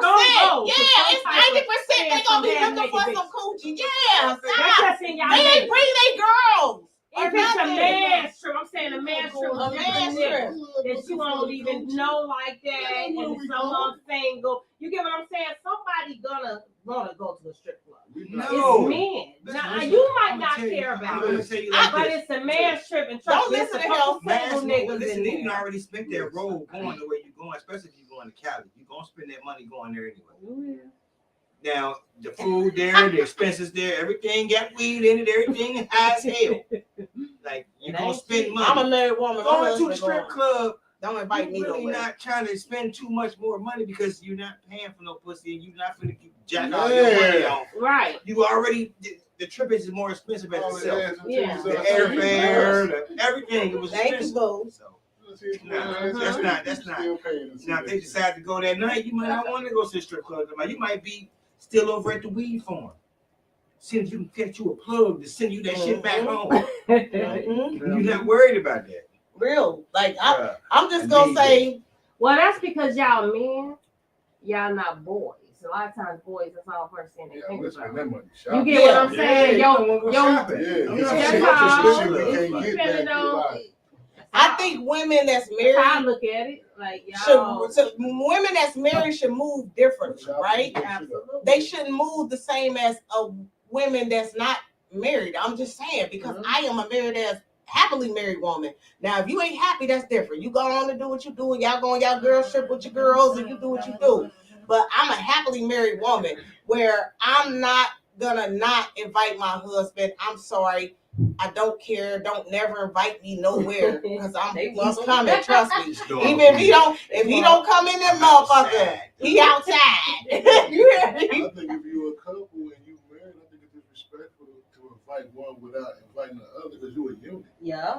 [SPEAKER 3] Go
[SPEAKER 2] Yeah, it's 90%. They gonna be looking for some coochie. Yeah, stop. They ain't bring their girls.
[SPEAKER 3] If it's a man's trip, I'm saying a man's trip,
[SPEAKER 2] A man's trip
[SPEAKER 3] that you won't even know like that, and someone single. You get what I'm saying? Somebody gonna go to a strip club.
[SPEAKER 5] No,
[SPEAKER 3] it's men. Now you might not care about it, but it's a man's trip. And trust me, it's a couple single niggas
[SPEAKER 5] listen,
[SPEAKER 3] in there.
[SPEAKER 5] you already spent that road going the way you're going, especially if you're going to Cali. You're gonna spend that money going there anyway. Now, the food there, the expenses there, everything got weed in it, everything high as hell. Like, you're going to spend money.
[SPEAKER 2] I'm a married woman.
[SPEAKER 5] Going to the strip club,
[SPEAKER 2] don't invite me
[SPEAKER 5] really
[SPEAKER 2] nowhere.
[SPEAKER 5] not trying to spend too much more money because you're not paying for no pussy and you're not going to keep jacking all your money off.
[SPEAKER 3] Right.
[SPEAKER 5] You already, the trip is more expensive as itself.
[SPEAKER 3] Yeah.
[SPEAKER 5] The airfare, everything, it was expensive.
[SPEAKER 2] Thank you,
[SPEAKER 5] So, that's not. Now, if they decide to go that night, you might not want to go to the strip club. You might be still over at the weed farm. See if you can catch you a plug to send you that shit back home. You're not worried about that.
[SPEAKER 2] Real. Like, I'm just going to say.
[SPEAKER 3] Well, that's because y'all men, y'all not boys. A lot of times boys, that's all first thing they think about. You get what I'm saying?
[SPEAKER 2] I think women that's married.
[SPEAKER 3] I look at it like y'all.
[SPEAKER 2] Women that's married should move differently, right?
[SPEAKER 3] Absolutely.
[SPEAKER 2] They shouldn't move the same as a women that's not married. I'm just saying because I am a married ass, happily married woman. Now, if you ain't happy, that's different. You go on to do what you do, and y'all go on y'all girl trip with your girls, and you do what you do. But I'm a happily married woman where I'm not gonna not invite my husband. I'm sorry. I don't care. Don't never invite me nowhere because he's coming. Trust me. Even if he don't come in there, motherfucker, he outside. You hear me?
[SPEAKER 8] I think if you're a couple and you married, I think it's disrespectful to invite one without inviting the other because you're a unit.
[SPEAKER 3] Yeah.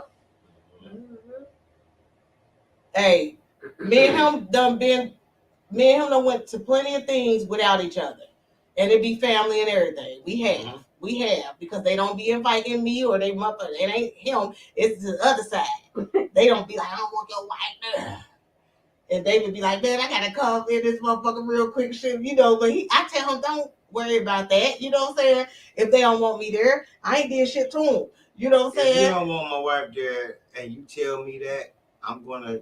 [SPEAKER 2] Hey, me and him done went to plenty of things without each other, and it be family and everything. We have, because they don't be inviting me or they mother. It ain't him. It's the other side. They don't be like, I don't want your wife there. And they would be like, man, I gotta come in this motherfucker real quick, shit, you know. But I tell him, don't worry about that. You know what I'm saying? If they don't want me there, I ain't did shit to them. You know what I'm saying?
[SPEAKER 5] If you don't want my wife there, and you tell me that, I'm gonna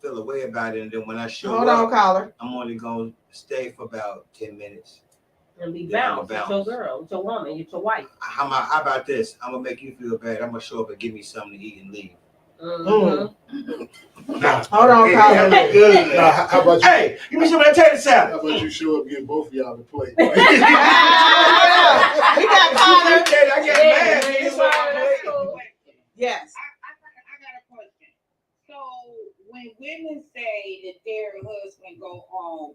[SPEAKER 5] feel a way about it. And then when I show up,
[SPEAKER 2] caller.
[SPEAKER 5] I'm only gonna stay for about 10 minutes.
[SPEAKER 3] And be bounced with your girl, with your woman, with your wife.
[SPEAKER 5] How about this? I'm gonna make you feel bad. I'm gonna show up and give me something to eat and leave.
[SPEAKER 2] Hold on, caller.
[SPEAKER 8] Good. How about you?
[SPEAKER 5] Hey, give me some of that tater salad.
[SPEAKER 8] How about you show up and get both of y'all to play?
[SPEAKER 2] We got caller.
[SPEAKER 5] I get mad.
[SPEAKER 2] Yes.
[SPEAKER 7] I got a question. So when women say that their husband go on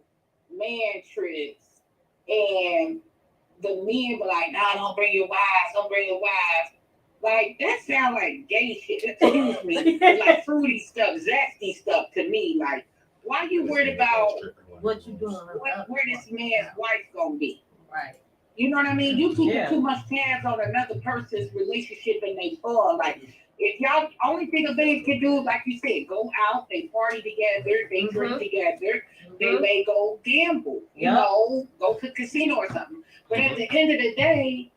[SPEAKER 7] man trips and the men be like, nah, don't bring your wives. Like, that sounds like gay shit. Excuse me. Like fruity stuff, zesty stuff to me. Like, why you worried about
[SPEAKER 3] what you doing?
[SPEAKER 7] Where this man's wife gonna be?
[SPEAKER 3] Right.
[SPEAKER 7] You know what I mean? You keeping too much chance on another person's relationship and they fall. Like, if y'all only thing a man can do, like you said, go out, they party together, they drink together, they may go gamble, you know, go to the casino or something. But at the end of the day,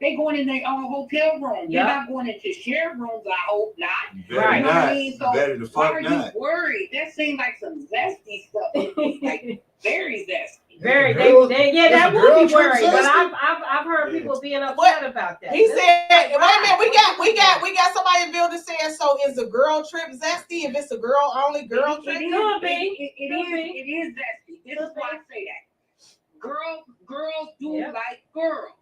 [SPEAKER 7] They going in their own hotel room. They're not going into shared rooms. I hope not.
[SPEAKER 5] Better
[SPEAKER 7] You know what
[SPEAKER 5] not.
[SPEAKER 7] I mean? So
[SPEAKER 5] Better the
[SPEAKER 7] why
[SPEAKER 5] fuck
[SPEAKER 7] are
[SPEAKER 5] not.
[SPEAKER 7] you worried? That seems like some zesty stuff. Like very zesty.
[SPEAKER 3] Very,
[SPEAKER 8] Girl,
[SPEAKER 3] that
[SPEAKER 8] is a
[SPEAKER 3] would
[SPEAKER 8] girl
[SPEAKER 3] be worried,
[SPEAKER 8] trip
[SPEAKER 3] but
[SPEAKER 8] zesty?
[SPEAKER 3] I've heard people being upset
[SPEAKER 2] What?
[SPEAKER 3] about that.
[SPEAKER 2] He said, wait a minute, we got somebody in the building saying, so is the girl trip zesty? If it's a girl only girl trip?
[SPEAKER 7] It is zesty. This is why I say that. Girls do like girls.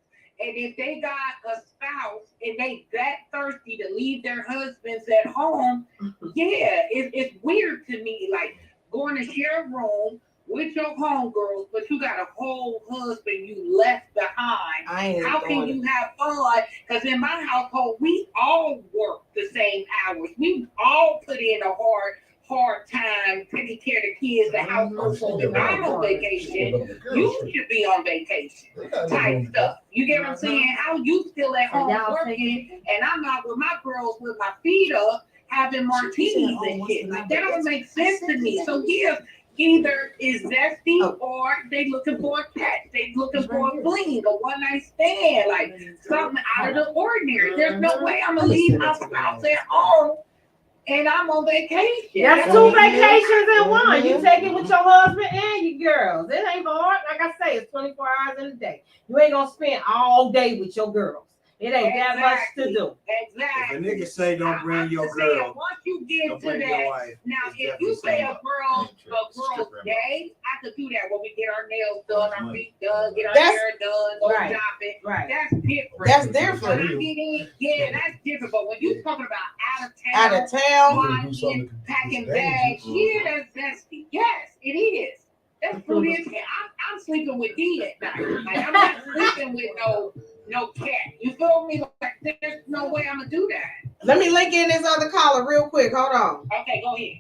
[SPEAKER 7] And if they got a spouse and they that thirsty to leave their husbands at home, it's weird to me. Like going to share a room with your homegirls, but you got a whole husband you left behind. How can you have fun? Because in my household, we all work the same hours. We all put in a hard time taking care of the kids, the household. So if I'm on vacation, you should be on vacation type stuff. You get what I'm saying? How you still at home working and I'm out with my girls with my feet up having martinis and shit. Like that don't make sense to me. So either is zesty or they looking for a catch. They looking for a fling, a one night stand, like something out of the ordinary. There's no way I'm gonna leave my spouse at home and I'm on vacation.
[SPEAKER 3] That's 2 vacations in one. You take it with your husband and your girls. It ain't hard. Like I say, it's 24 hours in a day. You ain't gonna spend all day with your girls. It ain't that much to do.
[SPEAKER 7] Exactly.
[SPEAKER 5] If a nigga say don't bring your girl,
[SPEAKER 7] once you get
[SPEAKER 5] don't
[SPEAKER 7] to
[SPEAKER 5] bring your
[SPEAKER 7] that,
[SPEAKER 5] wife.
[SPEAKER 7] now
[SPEAKER 5] it's
[SPEAKER 7] if you say a girl's
[SPEAKER 5] stripper.
[SPEAKER 7] day, I could do that when we get our nails done, our feet done, get our
[SPEAKER 2] That's-
[SPEAKER 7] hair done, go
[SPEAKER 3] right.
[SPEAKER 7] shopping.
[SPEAKER 3] Right.
[SPEAKER 7] That's different.
[SPEAKER 2] That's
[SPEAKER 7] When I
[SPEAKER 2] different.
[SPEAKER 7] get in, that's different. But when you talking about out of
[SPEAKER 2] Out
[SPEAKER 7] town,
[SPEAKER 2] of town.
[SPEAKER 7] flying, packing bags, that's yes, it is. That's true. I'm sleeping with D at night. Like I'm not sleeping with no cat. You feel me? Like there's no way I'm gonna do that.
[SPEAKER 2] Let me link in this other caller real quick. Hold on.
[SPEAKER 7] Okay, go ahead.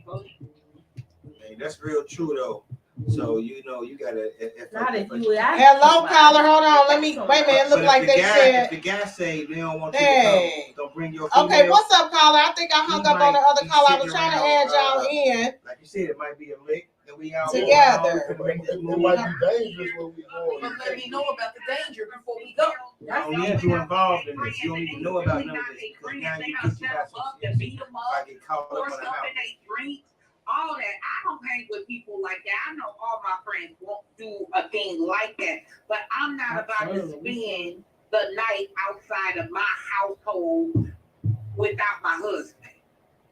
[SPEAKER 5] Hey, that's real true though. So you gotta.
[SPEAKER 3] Not if you ask
[SPEAKER 2] Hello,
[SPEAKER 3] somebody.
[SPEAKER 2] caller. Hold on. Let me wait a minute. Look like they
[SPEAKER 5] If
[SPEAKER 2] said.
[SPEAKER 5] the guy say they don't want you
[SPEAKER 2] Dang.
[SPEAKER 5] to come, don't bring your female.
[SPEAKER 2] Okay, what's up, caller? I think I hung
[SPEAKER 5] He
[SPEAKER 2] up on the
[SPEAKER 5] might
[SPEAKER 2] other
[SPEAKER 5] be
[SPEAKER 2] caller. I was
[SPEAKER 5] sitting
[SPEAKER 2] trying to
[SPEAKER 5] around,
[SPEAKER 2] add y'all in.
[SPEAKER 5] Like you said, it might be a lick that we all
[SPEAKER 2] Together.
[SPEAKER 8] It might be dangerous when we go.
[SPEAKER 6] But let me know about the danger before we go.
[SPEAKER 5] I don't need you involved in this. You don't even know about none of this. Because now you think you got some shit. If I get caught up
[SPEAKER 7] Or
[SPEAKER 5] on the
[SPEAKER 7] something
[SPEAKER 5] house.
[SPEAKER 7] they drink, all that. I don't hang with people like that. I know all my friends won't do a thing like that, but I'm not about to spend the night outside of my household without my husband.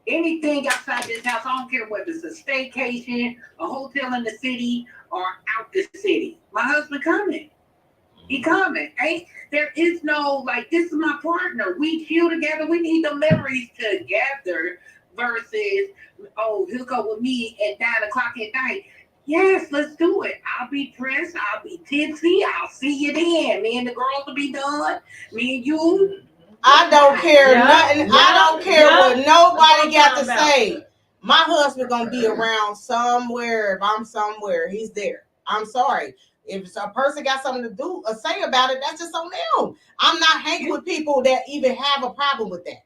[SPEAKER 7] Anything outside this house, I don't care whether it's a staycation, a hotel in the city, or out the city. My husband coming. He coming. There is no, like, this is my partner. We chill together. We need the memories together versus, oh, he'll go with me at 9 o'clock at night. Yes, let's do it. I'll be dressed. I'll be tipsy. I'll see you then. Me and the girls will be done. Me and you.
[SPEAKER 2] I don't care nothing. I don't care what nobody got to
[SPEAKER 3] about.
[SPEAKER 2] say. My husband gonna be around somewhere. If I'm somewhere, he's there. I'm sorry. If a person got something to do or say about it, that's just on them. I'm not hanging with people that even have a problem with that.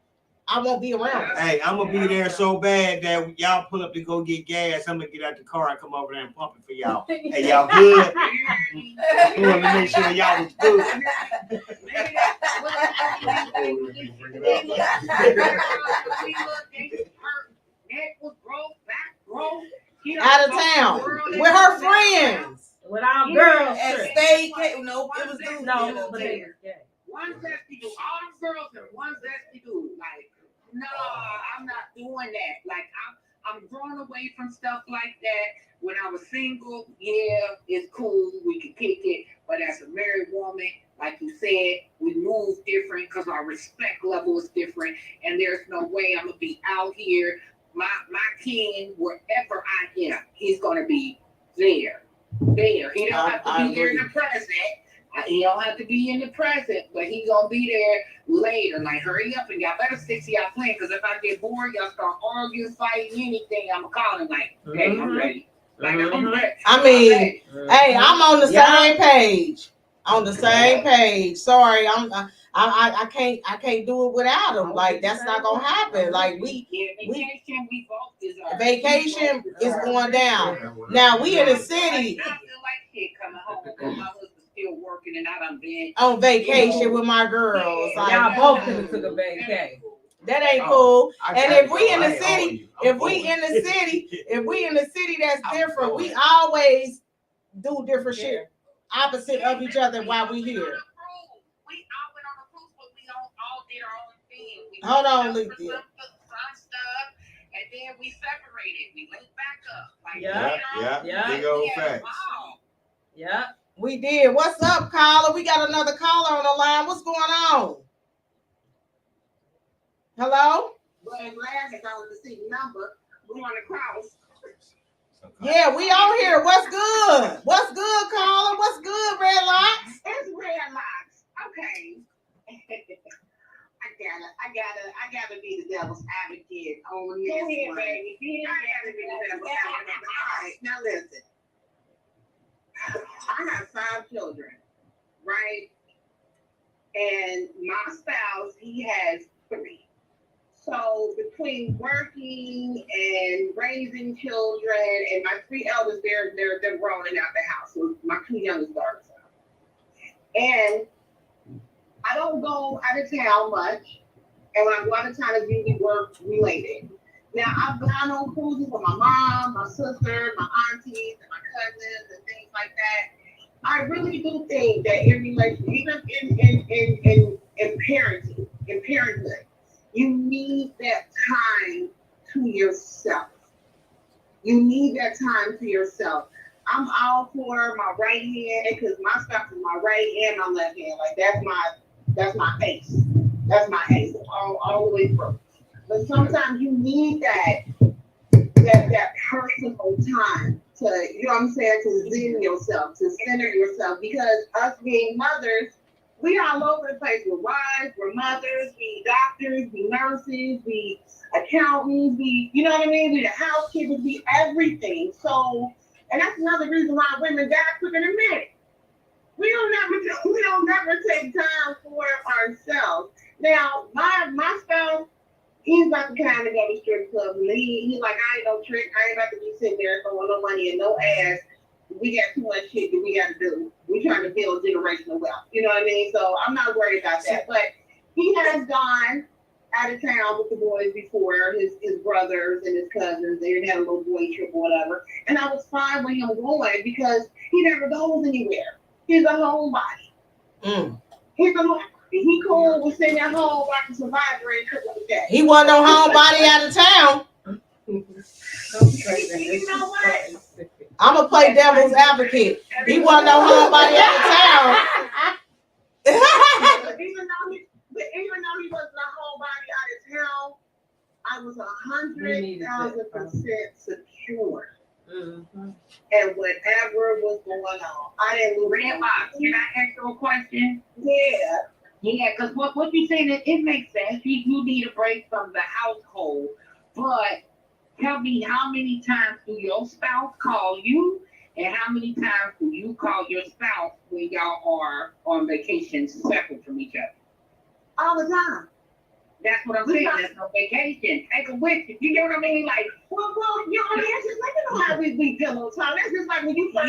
[SPEAKER 2] I won't be around.
[SPEAKER 5] Hey, I'm gonna be there so bad that y'all pull up to go get gas. I'm gonna get out the car and come over there and pump it for y'all. Hey, y'all good? We want to make sure y'all was good.
[SPEAKER 2] Out of town with her friends.
[SPEAKER 3] With our girls.
[SPEAKER 6] And
[SPEAKER 3] sure.
[SPEAKER 6] stay, no, it was dudes.
[SPEAKER 3] No, but they,
[SPEAKER 7] One zesty dude, all the girls and one zesty dude. Like, no, I'm not doing that. Like, I'm drawn away from stuff like that. When I was single, yeah, it's cool. We could kick it. But as a married woman, like you said, we move different because our respect level is different. And there's no way I'm going to be out here. My king, wherever I am, he's going to be there. He don't have to be here in the present. He don't have to be in the present, but he's going to be there later. Like, hurry up and y'all better stick to y'all plan. Because if I get bored, y'all start arguing, fighting, anything, I'm going to call him like, hey, I'm ready. Like, I'm ready.
[SPEAKER 2] I mean, hey, I'm on the same page. On the same page. Sorry, I can't do it without him. Like, that's not gonna happen. Like vacation is going down. Now we in the city.
[SPEAKER 7] I feel like shit coming home. My husband still working and I done been
[SPEAKER 2] on vacation with my girls.
[SPEAKER 7] Yeah,
[SPEAKER 2] Like,
[SPEAKER 3] Y'all both could have took a vacation.
[SPEAKER 2] that ain't cool.
[SPEAKER 5] I
[SPEAKER 2] And
[SPEAKER 5] gotta
[SPEAKER 2] if we
[SPEAKER 5] go.
[SPEAKER 2] in
[SPEAKER 5] I
[SPEAKER 2] the
[SPEAKER 5] ain't owing
[SPEAKER 2] city,
[SPEAKER 5] you. I'm
[SPEAKER 2] if we
[SPEAKER 5] going.
[SPEAKER 2] in the city, if we in the city that's
[SPEAKER 5] I'm
[SPEAKER 2] different, we
[SPEAKER 5] going.
[SPEAKER 2] always do different shit opposite of each other while we here.
[SPEAKER 7] We all went on a cruise, but we all did our own thing. We
[SPEAKER 2] Hold on,
[SPEAKER 7] went out
[SPEAKER 2] Lethea.
[SPEAKER 7] for some stuff, and then we separated. We linked back up. Like,
[SPEAKER 3] Yeah.
[SPEAKER 5] Big old facts.
[SPEAKER 7] Wow.
[SPEAKER 3] Yeah.
[SPEAKER 2] We did. What's up, caller? We got another caller on the line. What's going on? Hello?
[SPEAKER 7] But as last as I was to see the number, we on the cross.
[SPEAKER 2] Yeah, we on here. What's good? What's good, caller? What's good, Red Locks?
[SPEAKER 7] It's red locks. Okay. I gotta be the devil's advocate on this. Go ahead, baby. I gotta be the devil's advocate. All right, now listen. I have 5 children, right? And my spouse, he has 3. So between working and raising children, and my 3 eldest, they're grown and out the house. So my 2 youngest daughters are. And I don't go out of town much, and when I go out of town, it's usually work related. Now I've gone on cruises with my mom, my sister, my aunties, and my cousins, and things like that. I really do think that in relation, even in parenting, in parenthood, you need that time to yourself. You need that time to yourself. I'm all for my right hand because my spouse is my right and my left hand. Like that's my ace. That's my ace all the way through. But sometimes you need that personal time to, you know what I'm saying, to zen yourself, to center yourself, because us being mothers, we all over the place. We're wives, we're mothers, we doctors, we nurses, we accountants, we, you know what I mean? We the housekeepers, we everything. So, and that's another reason why women die quicker than men. We don't never take time for ourselves. Now, my spouse, he's about the kind to go to strip clubs, and he's like, I ain't no trick. I ain't about to be sitting there throwing no money and no ass. We got too much shit that we got to do. We're trying to build generational wealth. You know what I mean? So I'm not worried about that. But he has gone out of town with the boys before, his brothers and his cousins. They had a little boy trip or whatever. And I was fine with him going because he never goes anywhere. He's a homebody. He's a homebody. He cool with sitting at home watching Survivor and cooking with that.
[SPEAKER 2] He wasn't no homebody out of town.
[SPEAKER 7] You know what?
[SPEAKER 2] I'm going to play devil's advocate. He wasn't no homebody out of town.
[SPEAKER 7] Even though he wasn't a homebody out of town, I was 100,000% secure.
[SPEAKER 3] Mm-hmm.
[SPEAKER 7] And whatever was going on, I didn't lose.
[SPEAKER 9] Red box. Can I ask you a question?
[SPEAKER 7] Yeah.
[SPEAKER 9] Yeah, because what you're saying, it makes sense. You need a break from the household. But tell me, how many times do your spouse call you? And how many times do you call your spouse when y'all are on vacation separate from each other?
[SPEAKER 7] All the time.
[SPEAKER 9] That's what I'm saying. There's no vacation. Take a with you. You know what I mean? Like,
[SPEAKER 7] well, you know, that's just like, you know how we pillow talk. That's just like when you first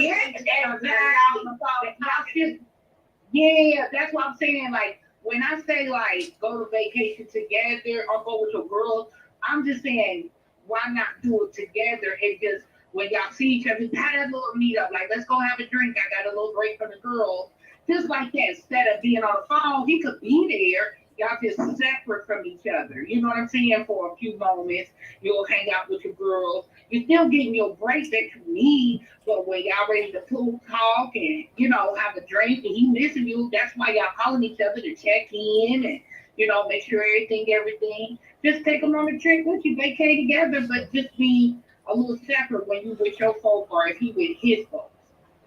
[SPEAKER 9] yeah, that's what I'm saying. Like, when I say, like, go to vacation together or go with your girls, I'm just saying, why not do it together? It just, when y'all see each other, have that little meet up. Like, let's go have a drink. I got a little break from the girls. Just like that. Instead of being on the phone, he could be there. Y'all just separate from each other. You know what I'm saying? For a few moments, you'll hang out with your girls. You're still getting your break that you need, but when y'all ready to talk and, you know, have a drink and he missing you, that's why y'all calling each other to check in and, you know, make sure everything. Just take them on a trip with you, vacate together, but just be a little separate when you with your folk or if he with his folks.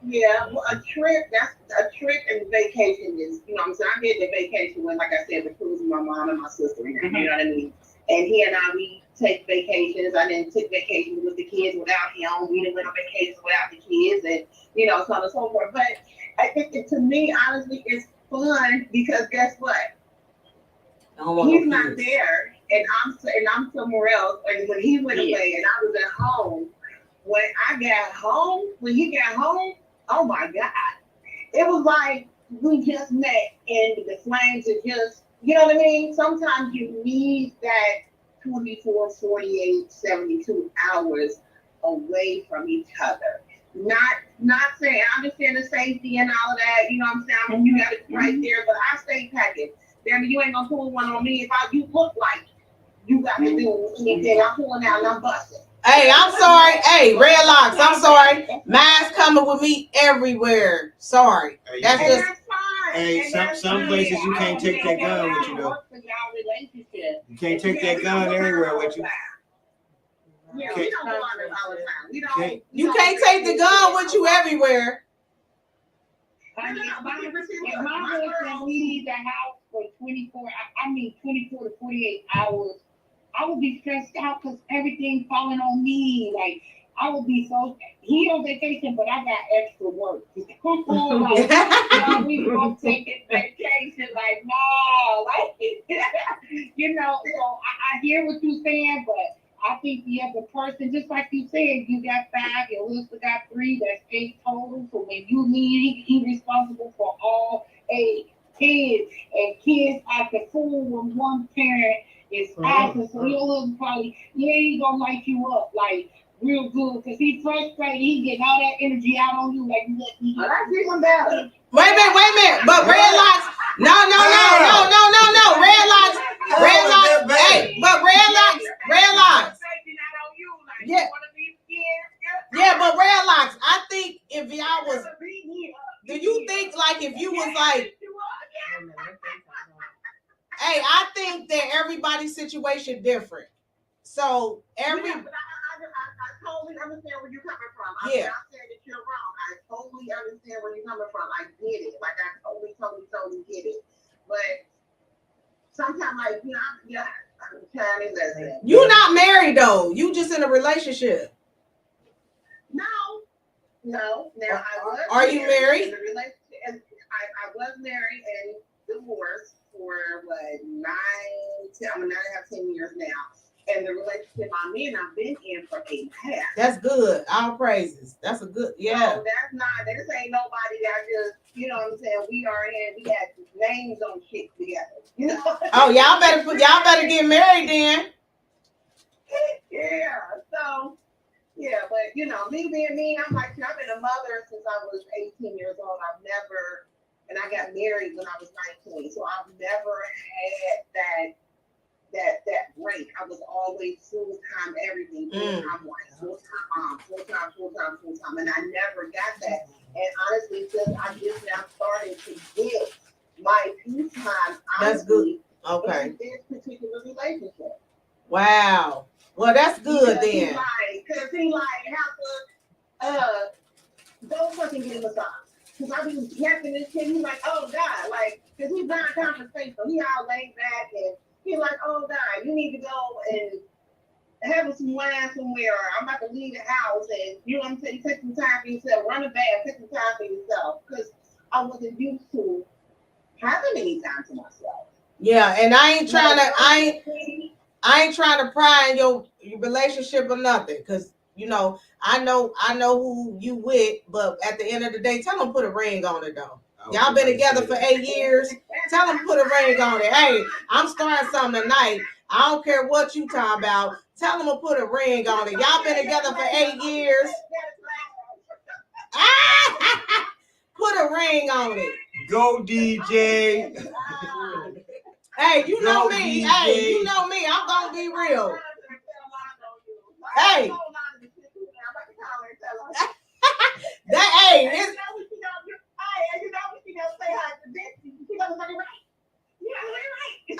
[SPEAKER 7] Yeah, well, a trip and vacation is, you know what I'm saying? I did the vacation when, like I said, the cruise with my mom and my sister, you know what I mean? And he and I, we take vacations. I didn't take vacations with the kids without him. We didn't went on vacations without the kids and, you know, so on and so forth. But I think to me, honestly, it's fun because guess what? He's not there and I'm somewhere else. And when he went away and I was at home, when he got home, oh my God.
[SPEAKER 9] it was like we just met and the flames are just, you know what I mean? Sometimes you need that 24, 48, 72 hours away from each other. Not saying I understand the safety and all of that, you know what I'm saying? I mean, you got it right there, but I stay packing. Damn, you ain't gonna pull one on me if you look like you got to do anything. I'm pulling out and I'm busting.
[SPEAKER 2] Hey, I'm sorry. Hey, Red Locks, I'm sorry. Mine's coming with me everywhere. Sorry. That's
[SPEAKER 9] And
[SPEAKER 2] just.
[SPEAKER 9] that's fine.
[SPEAKER 5] Hey,
[SPEAKER 9] And
[SPEAKER 5] some places you can't take that gun with you though. You can't take that gun everywhere with you.
[SPEAKER 9] Yeah, we don't go out all the time. We don't.
[SPEAKER 2] You can't take the gun with you everywhere.
[SPEAKER 9] I mean, if my husband leaves the house for 24 to 48 hours, I would be stressed out because everything falling on me. Like, I would be so, he on vacation, but I got extra work. Like, we both taking vacation. Like, no, like, you know, so I hear what you're saying, but I think the other person, just like you said, you got 5, your Alyssa got 3, that's 8 total. So when you leave, he's responsible for all 8 kids. And kids after fool when one parent is absent. So your little probably, he gonna light you up like real good. Because he's frustrated, he getting all that energy out on you like you let me. But I feel better.
[SPEAKER 2] Wait a minute. But Red Locks, no. Red Locks, hey, but Red Locks. Yeah, but Red Locks, I think if y'all was, do you think like if you was like, hey, I think that everybody's situation different. So every.
[SPEAKER 9] Yeah, but I totally understand where you're coming from. I'm not saying that you're wrong. I totally understand where you're coming from. I get it. Like I totally get it. But sometimes, like, you know, I'm trying to listen.
[SPEAKER 2] You're not married though. You just in a relationship.
[SPEAKER 9] No. Now I was.
[SPEAKER 2] Are you married?
[SPEAKER 9] In a relationship, I was married and divorced for what 9, 10. I'm 9.5, 10 years now. And the relationship I'm in, I've been in for 8.5.
[SPEAKER 2] That's good. All praises. That's a good, yeah.
[SPEAKER 9] So that's not, this ain't nobody that just, you know what I'm saying? We had names on shit together. You know?
[SPEAKER 2] Oh, y'all better get married then.
[SPEAKER 9] Yeah. So, yeah, but you know, me being me, I'm like, I've been a mother since I was 18 years old. And I got married when I was 19. So I've never had that break. I was always full-time everything, full-time wife, full-time mom, full-time, and I never got that. And honestly, since I just now started to get my peace time,
[SPEAKER 2] that's good. Okay.
[SPEAKER 9] In this particular relationship.
[SPEAKER 2] Wow. Well, that's good then.
[SPEAKER 9] Because he have to go fucking get a massage. Because I be yapping this kid, he's like, oh God, like, because he's not conversational. He all laid back and he's like, oh God, you need to go and have some wine somewhere. I'm about to leave the house and you know what I'm saying, take some time for yourself, run a bath, take some time for yourself. Because I wasn't used to having any time to myself.
[SPEAKER 2] Yeah, and I ain't trying to pry in your relationship or nothing. Cause you know, I know who you with, but at the end of the day, tell them put a ring on it though. Y'all been together for 8 years. Tell them put a ring on it. Hey, I'm starting something tonight. I don't care what you talking about. Tell them to put a ring on it. Y'all been together for 8 years. Put a ring on it.
[SPEAKER 5] Go DJ.
[SPEAKER 2] Hey, you know me. DJ. Hey, you know me. I'm gonna be real. Hey.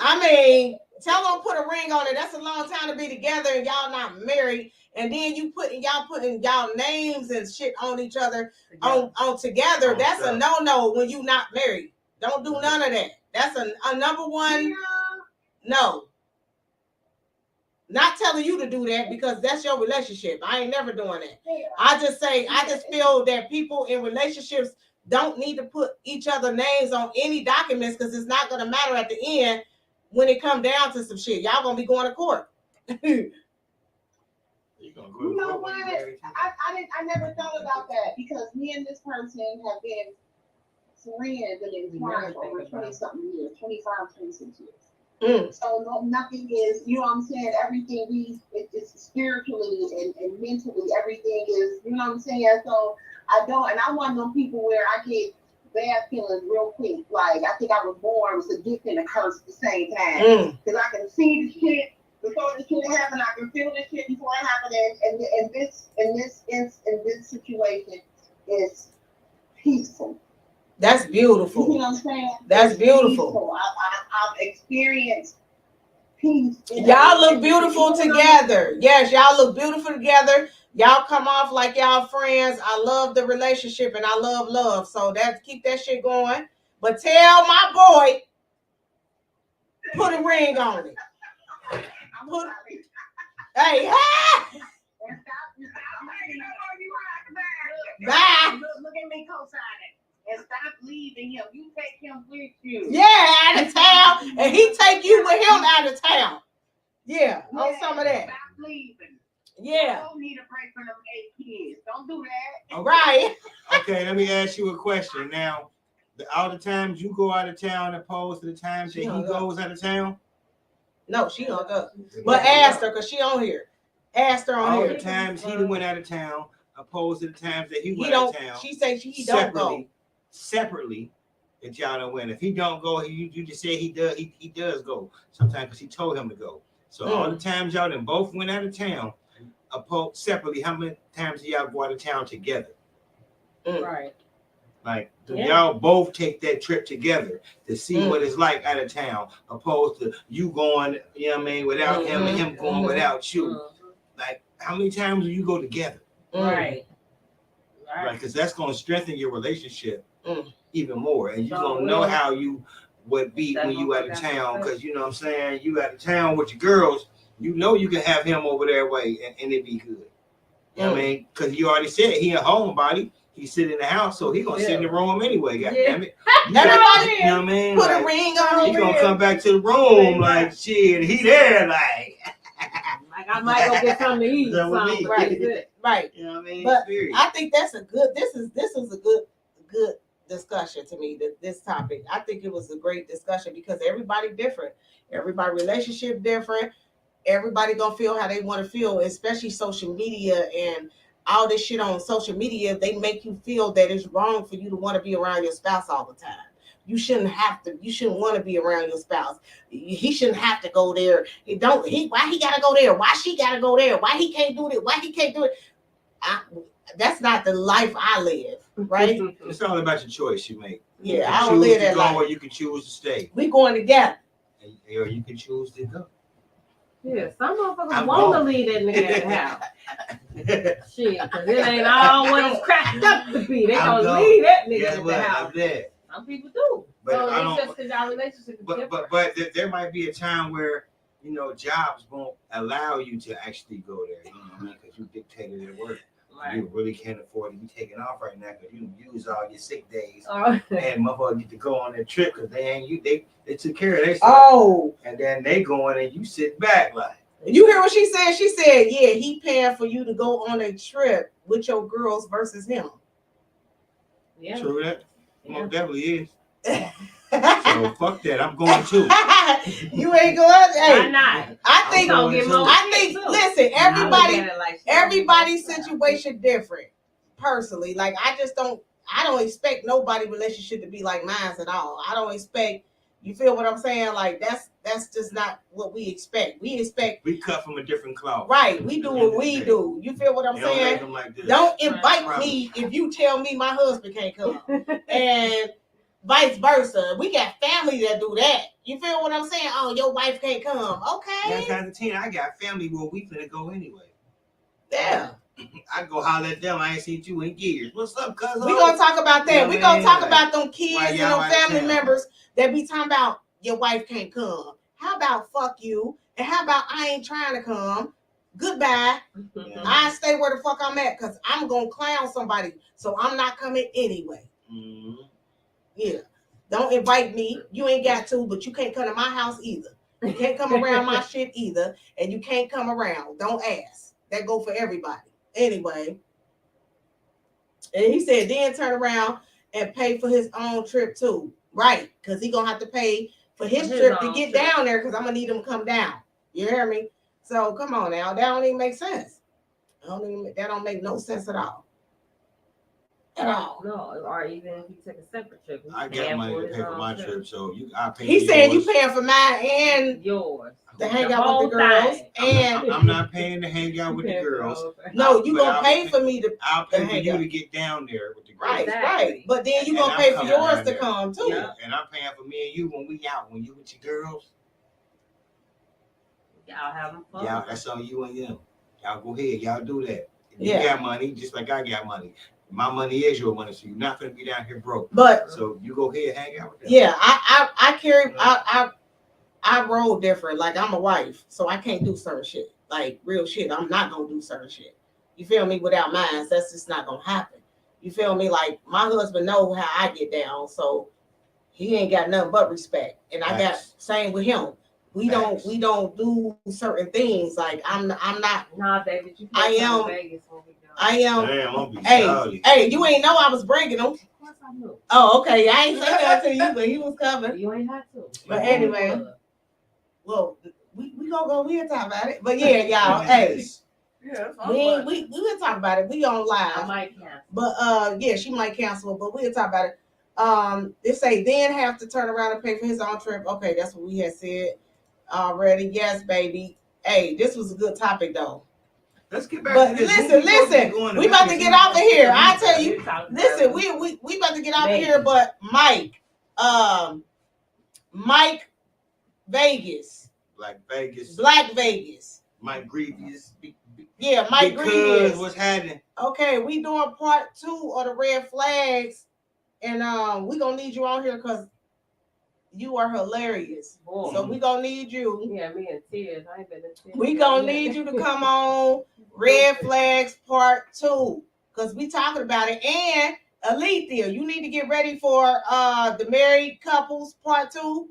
[SPEAKER 2] I mean, tell them put a ring on it. That's a long time to be together and y'all not married. And then putting y'all names and shit on each other on together. That's a no when you not married. Don't do none of that. That's a number one. No. Not telling you to do that because that's your relationship. I ain't never doing that. I just feel that people in relationships don't need to put each other names on any documents because it's not gonna matter at the end when it come down to some shit. Y'all gonna be going to court.
[SPEAKER 9] You know what? I never thought about that because me and this person have been friends and entwined for over 20-something years, 25, 26 years.
[SPEAKER 2] Mm.
[SPEAKER 9] So no, nothing is, you know what I'm saying? Everything it's spiritually and mentally, everything is, you know what I'm saying? So I don't, and I'm one of those people where I get bad feelings real quick. Like I think I was born with a gift and a curse at the same time. Because I can see the shit before the shit happened. I can feel the shit before it happened. And this situation is peaceful.
[SPEAKER 2] That's beautiful.
[SPEAKER 9] You know what I'm saying?
[SPEAKER 2] That's
[SPEAKER 9] It's
[SPEAKER 2] beautiful.
[SPEAKER 9] peaceful. I've experienced peace.
[SPEAKER 2] Y'all look beautiful together. Yes, y'all look beautiful together. Y'all come off like y'all friends. I love the relationship and I love love. So keep that shit going. But tell my boy, put a ring on it. Hey, bye.
[SPEAKER 9] Look at me co-signing. And stop leaving him. You take him with you.
[SPEAKER 2] Yeah, out of town. And he take you with him out of town. Yeah, on some of that.
[SPEAKER 9] Stop leaving.
[SPEAKER 2] Yeah.
[SPEAKER 9] Don't need a break from them 8 kids. Don't do that.
[SPEAKER 2] All right.
[SPEAKER 5] Okay, let me ask you a question. Now, all the times you go out of town opposed to the times that he goes out of town?
[SPEAKER 2] No, she hung up. But asked her, because she on here. Asked her on
[SPEAKER 5] all
[SPEAKER 2] here.
[SPEAKER 5] the times he went out of town opposed to the times that he went out of town.
[SPEAKER 2] She say he don't go.
[SPEAKER 5] Separately, that y'all don't win. If he don't go, you just say he does. He does go sometimes because he told him to go. So all the times y'all then both went out of town, separately, how many times do y'all go out of town together?
[SPEAKER 3] Right.
[SPEAKER 5] Like, do y'all both take that trip together to see what it's like out of town, opposed to you going, you know what I mean, without him and him going without you? Like, how many times do you go together?
[SPEAKER 3] Right.
[SPEAKER 5] Right, because that's going to strengthen your relationship even more, and you're going to know how you would be when you out of town, because you know what I'm saying, you out of town with your girls, you know you can have him over there way and it be good. You know what I mean? Because you already said he a homebody. He sit in the house, so he gonna sit in the room anyway. God damn it! You know what I mean?
[SPEAKER 2] Put a ring on.
[SPEAKER 5] He gonna come back to the room like shit. He there like.
[SPEAKER 3] Like I might go get something to eat. Something,
[SPEAKER 2] right.
[SPEAKER 5] You know what I mean?
[SPEAKER 2] But I think that's a good. This is a good discussion to me. This topic. I think it was a great discussion because everybody different. Everybody relationship different. Everybody gonna feel how they want to feel, especially social media and all this shit on social media. They make you feel that it's wrong for you to want to be around your spouse all the time. You shouldn't have to. You shouldn't want to be around your spouse. He shouldn't have to go there. Why he gotta go there? Why she gotta go there? Why he can't do it? Why he can't do it? That's not the life I live, right?
[SPEAKER 5] It's all about your choice you make.
[SPEAKER 2] Yeah, I don't live that life.
[SPEAKER 5] Or you can choose to stay.
[SPEAKER 2] We going together.
[SPEAKER 5] Or you can choose to go.
[SPEAKER 3] Yeah, some motherfuckers want to leave that nigga at the house. Shit, because it ain't all what it's cracked up to be. They gonna leave that nigga at the house. Some people do.
[SPEAKER 5] But
[SPEAKER 3] so
[SPEAKER 5] I
[SPEAKER 3] it's just because our relationship is different.
[SPEAKER 5] But there might be a time where, you know, jobs won't allow you to actually go there. You know what I mean? Because you dictated at work. Right. You really can't afford to be taking off right now because you use all your sick days. And motherfuckers get to go on their trip because they took care of their stuff. And then they going and you sit back like.
[SPEAKER 2] You hear what she said? She said, yeah, he paying for you to go on a trip with your girls versus him.
[SPEAKER 3] Yeah.
[SPEAKER 5] True that. Most definitely is. So fuck that. I'm going too.
[SPEAKER 2] You ain't going. Hey,
[SPEAKER 3] why not?
[SPEAKER 2] I think. Listen, everybody's situation different. Personally, like I don't expect nobody relationship to be like mine's at all. I don't expect. You feel what I'm saying? Like that's just not what we expect. We
[SPEAKER 5] cut from a different cloth.
[SPEAKER 2] Right. We do what we do. You feel what I'm saying? Don't invite me if you tell me my husband can't come. And vice versa. We got family that do that. You feel what I'm saying? Oh, your wife can't come. Okay.
[SPEAKER 5] 9 times out of 10, I got family where we finna go anyway.
[SPEAKER 2] Yeah.
[SPEAKER 5] I go holler at them. I ain't seen you in years. What's up, cousin?
[SPEAKER 2] We gonna talk about that. We gonna talk about them kids and them family members that be talking about your wife can't come. How about fuck you? And how about I ain't trying to come? Goodbye. Yeah. I stay where the fuck I'm at because I'm gonna clown somebody. So I'm not coming anyway. Mm-hmm. Yeah. Don't invite me. You ain't got to, but you can't come to my house either. You can't come around my shit either. And you can't come around. Don't ask. That go for everybody. Anyway. And he said, then turn around and pay for his own trip too. Right, because he gonna have to pay for his trip to get down there because I'm gonna need him to come down. You hear me? So come on now, that don't even make sense. That don't make no sense at all. At all.
[SPEAKER 3] No, or even if you take a separate trip.
[SPEAKER 5] I got money to pay for my trip, so I pay.
[SPEAKER 2] He said you paying for mine and
[SPEAKER 3] yours
[SPEAKER 2] to hang out with the girls, and
[SPEAKER 5] I'm not paying to hang out with the girls.
[SPEAKER 2] No, you gonna pay for me to.
[SPEAKER 5] I'll pay for you to get down there with the girls.
[SPEAKER 2] Right, right. But then you gonna pay for yours to come too.
[SPEAKER 5] Yeah, and I'm paying for me and you when we out. When you with your girls,
[SPEAKER 3] y'all having fun.
[SPEAKER 5] Y'all, that's on you and them. Y'all go ahead. Y'all do that. You got money, just like I got money. My money is your money, so you're not gonna be down here broke.
[SPEAKER 2] But
[SPEAKER 5] so you go ahead, hang out with them.
[SPEAKER 2] Yeah, I carry I roll different. Like I'm a wife, so I can't do certain shit. Like real shit, I'm not gonna do certain shit. You feel me? Without mine, that's just not gonna happen. You feel me? Like my husband know how I get down, so he ain't got nothing but respect. And I got same with him. We don't do certain things. Like I'm not.
[SPEAKER 3] Nah, David, you
[SPEAKER 2] I am.
[SPEAKER 3] Vegas
[SPEAKER 5] Damn,
[SPEAKER 2] hey, you ain't know I was bringing them.
[SPEAKER 3] Of course I knew.
[SPEAKER 2] Oh, okay. I ain't say that to you, but he was coming.
[SPEAKER 3] You ain't had to.
[SPEAKER 2] But anyway, well, we gonna go. We'll talk about it. But yeah, y'all. Hey, we will talk about it. We on live.
[SPEAKER 3] I might cancel.
[SPEAKER 2] But yeah, she might cancel, but we'll talk about it. They say then have to turn around and pay for his own trip. Okay, that's what we had said already. Yes, baby. Hey, this was a good topic though.
[SPEAKER 5] Let's get back
[SPEAKER 2] but
[SPEAKER 5] to this.
[SPEAKER 2] Listen. We about to get off of here. I tell you. Listen, we about to get off of here. But Mike Vegas. Black Vegas.
[SPEAKER 5] Mike Grievous.
[SPEAKER 2] Yeah, Mike Grievous.
[SPEAKER 5] What's happening?
[SPEAKER 2] Okay, we doing part 2 of the red flags, and we gonna need you on here because you are hilarious. Boy. So we gonna need you.
[SPEAKER 3] Yeah, me in tears. I ain't been in tears.
[SPEAKER 2] We gonna need you to come on Red Flags Part 2 because we talking about it. And Alethea, you need to get ready for the married couples Part 2.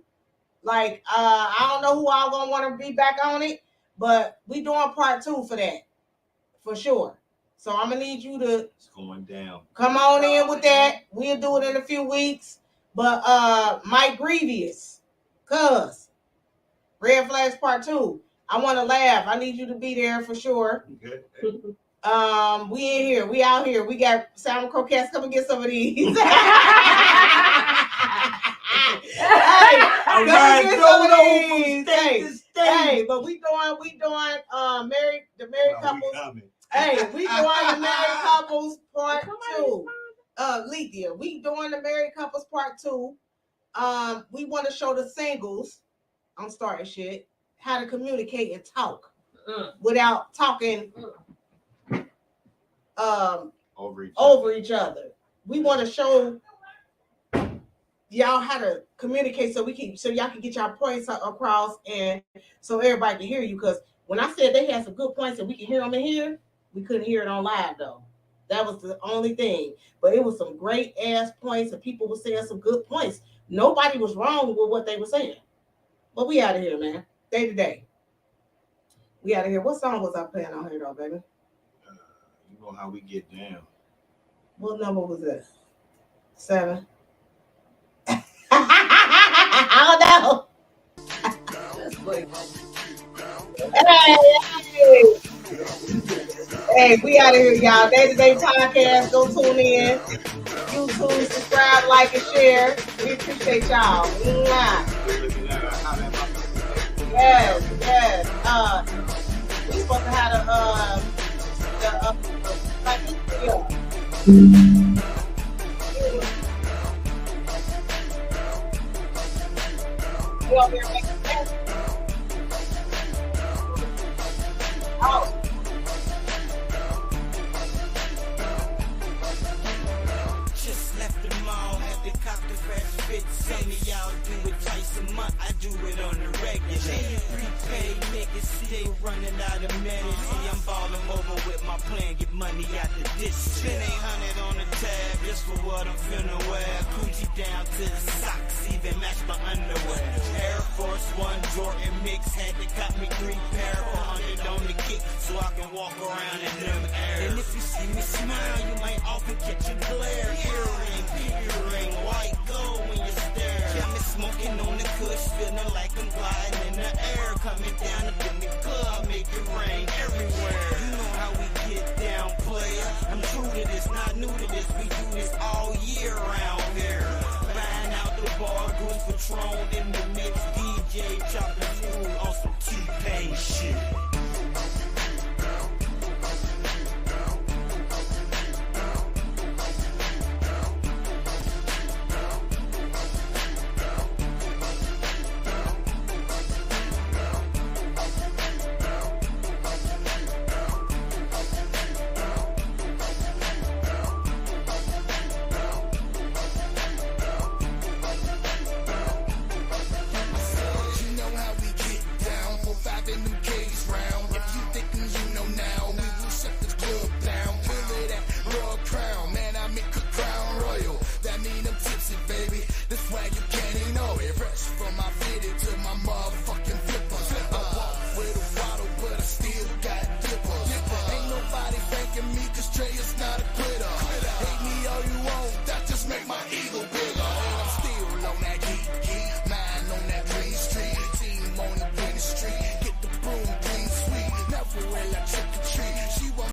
[SPEAKER 2] Like I don't know who all gonna want to be back on it, but we doing Part 2 for that for sure. So I'm gonna need you to.
[SPEAKER 5] It's going down.
[SPEAKER 2] Come on in with that. We'll do it in a few weeks. But Mike Grievous, cuz Red Flags Part 2. I want to laugh. I need you to be there for sure.
[SPEAKER 5] Okay.
[SPEAKER 2] We in here. We out here. We got salmon croquettes. Come and get some of these. Hey, but we doing married couples. Hey, we doing the married couples Part 2. Lethea, we doing the married couples Part 2. We want to show the singles. I'm starting shit. How to communicate and talk without talking over each other. We want to show y'all how to communicate so y'all can get y'all points across and so everybody can hear you. Because when I said they had some good points and we can hear them in here, we couldn't hear it on live though. That was the only thing. But it was some great ass points and people were saying some good points. Nobody was wrong with what they were saying. But we out of here, man. Day to day. We out of here. What song was I playing on here though, baby?
[SPEAKER 5] You know how we get down.
[SPEAKER 2] What number was that? 7. I don't know. Hey, we out of here, y'all. Day to day podcast. Go tune in. YouTube, subscribe, like, and share. We appreciate y'all. Yes. We supposed to have the we over here making sense. Oh.
[SPEAKER 1] Just left the mall, had to cop the fresh fit. Some of y'all do it twice a month, I do it on the regular. Prepaid niggas still running out of minutes. See, I'm balling over with my plan, get money out the dish. Spend 800 on the tab, just for what I'm finna wear. Coochie down to the socks, even match my underwear. Air Force One Jordan mix, had to cop me 3 pair for 100 on the kick, so I can walk around in them air. And if you see me smile, you might off and catch a glare. Earring, white gold when you stare. Got me smoking on the kush, feeling like I'm gliding in the air. Coming down up in the club, make it rain everywhere. You know how we get down, player. I'm true to this, not new to this. We do this all year round.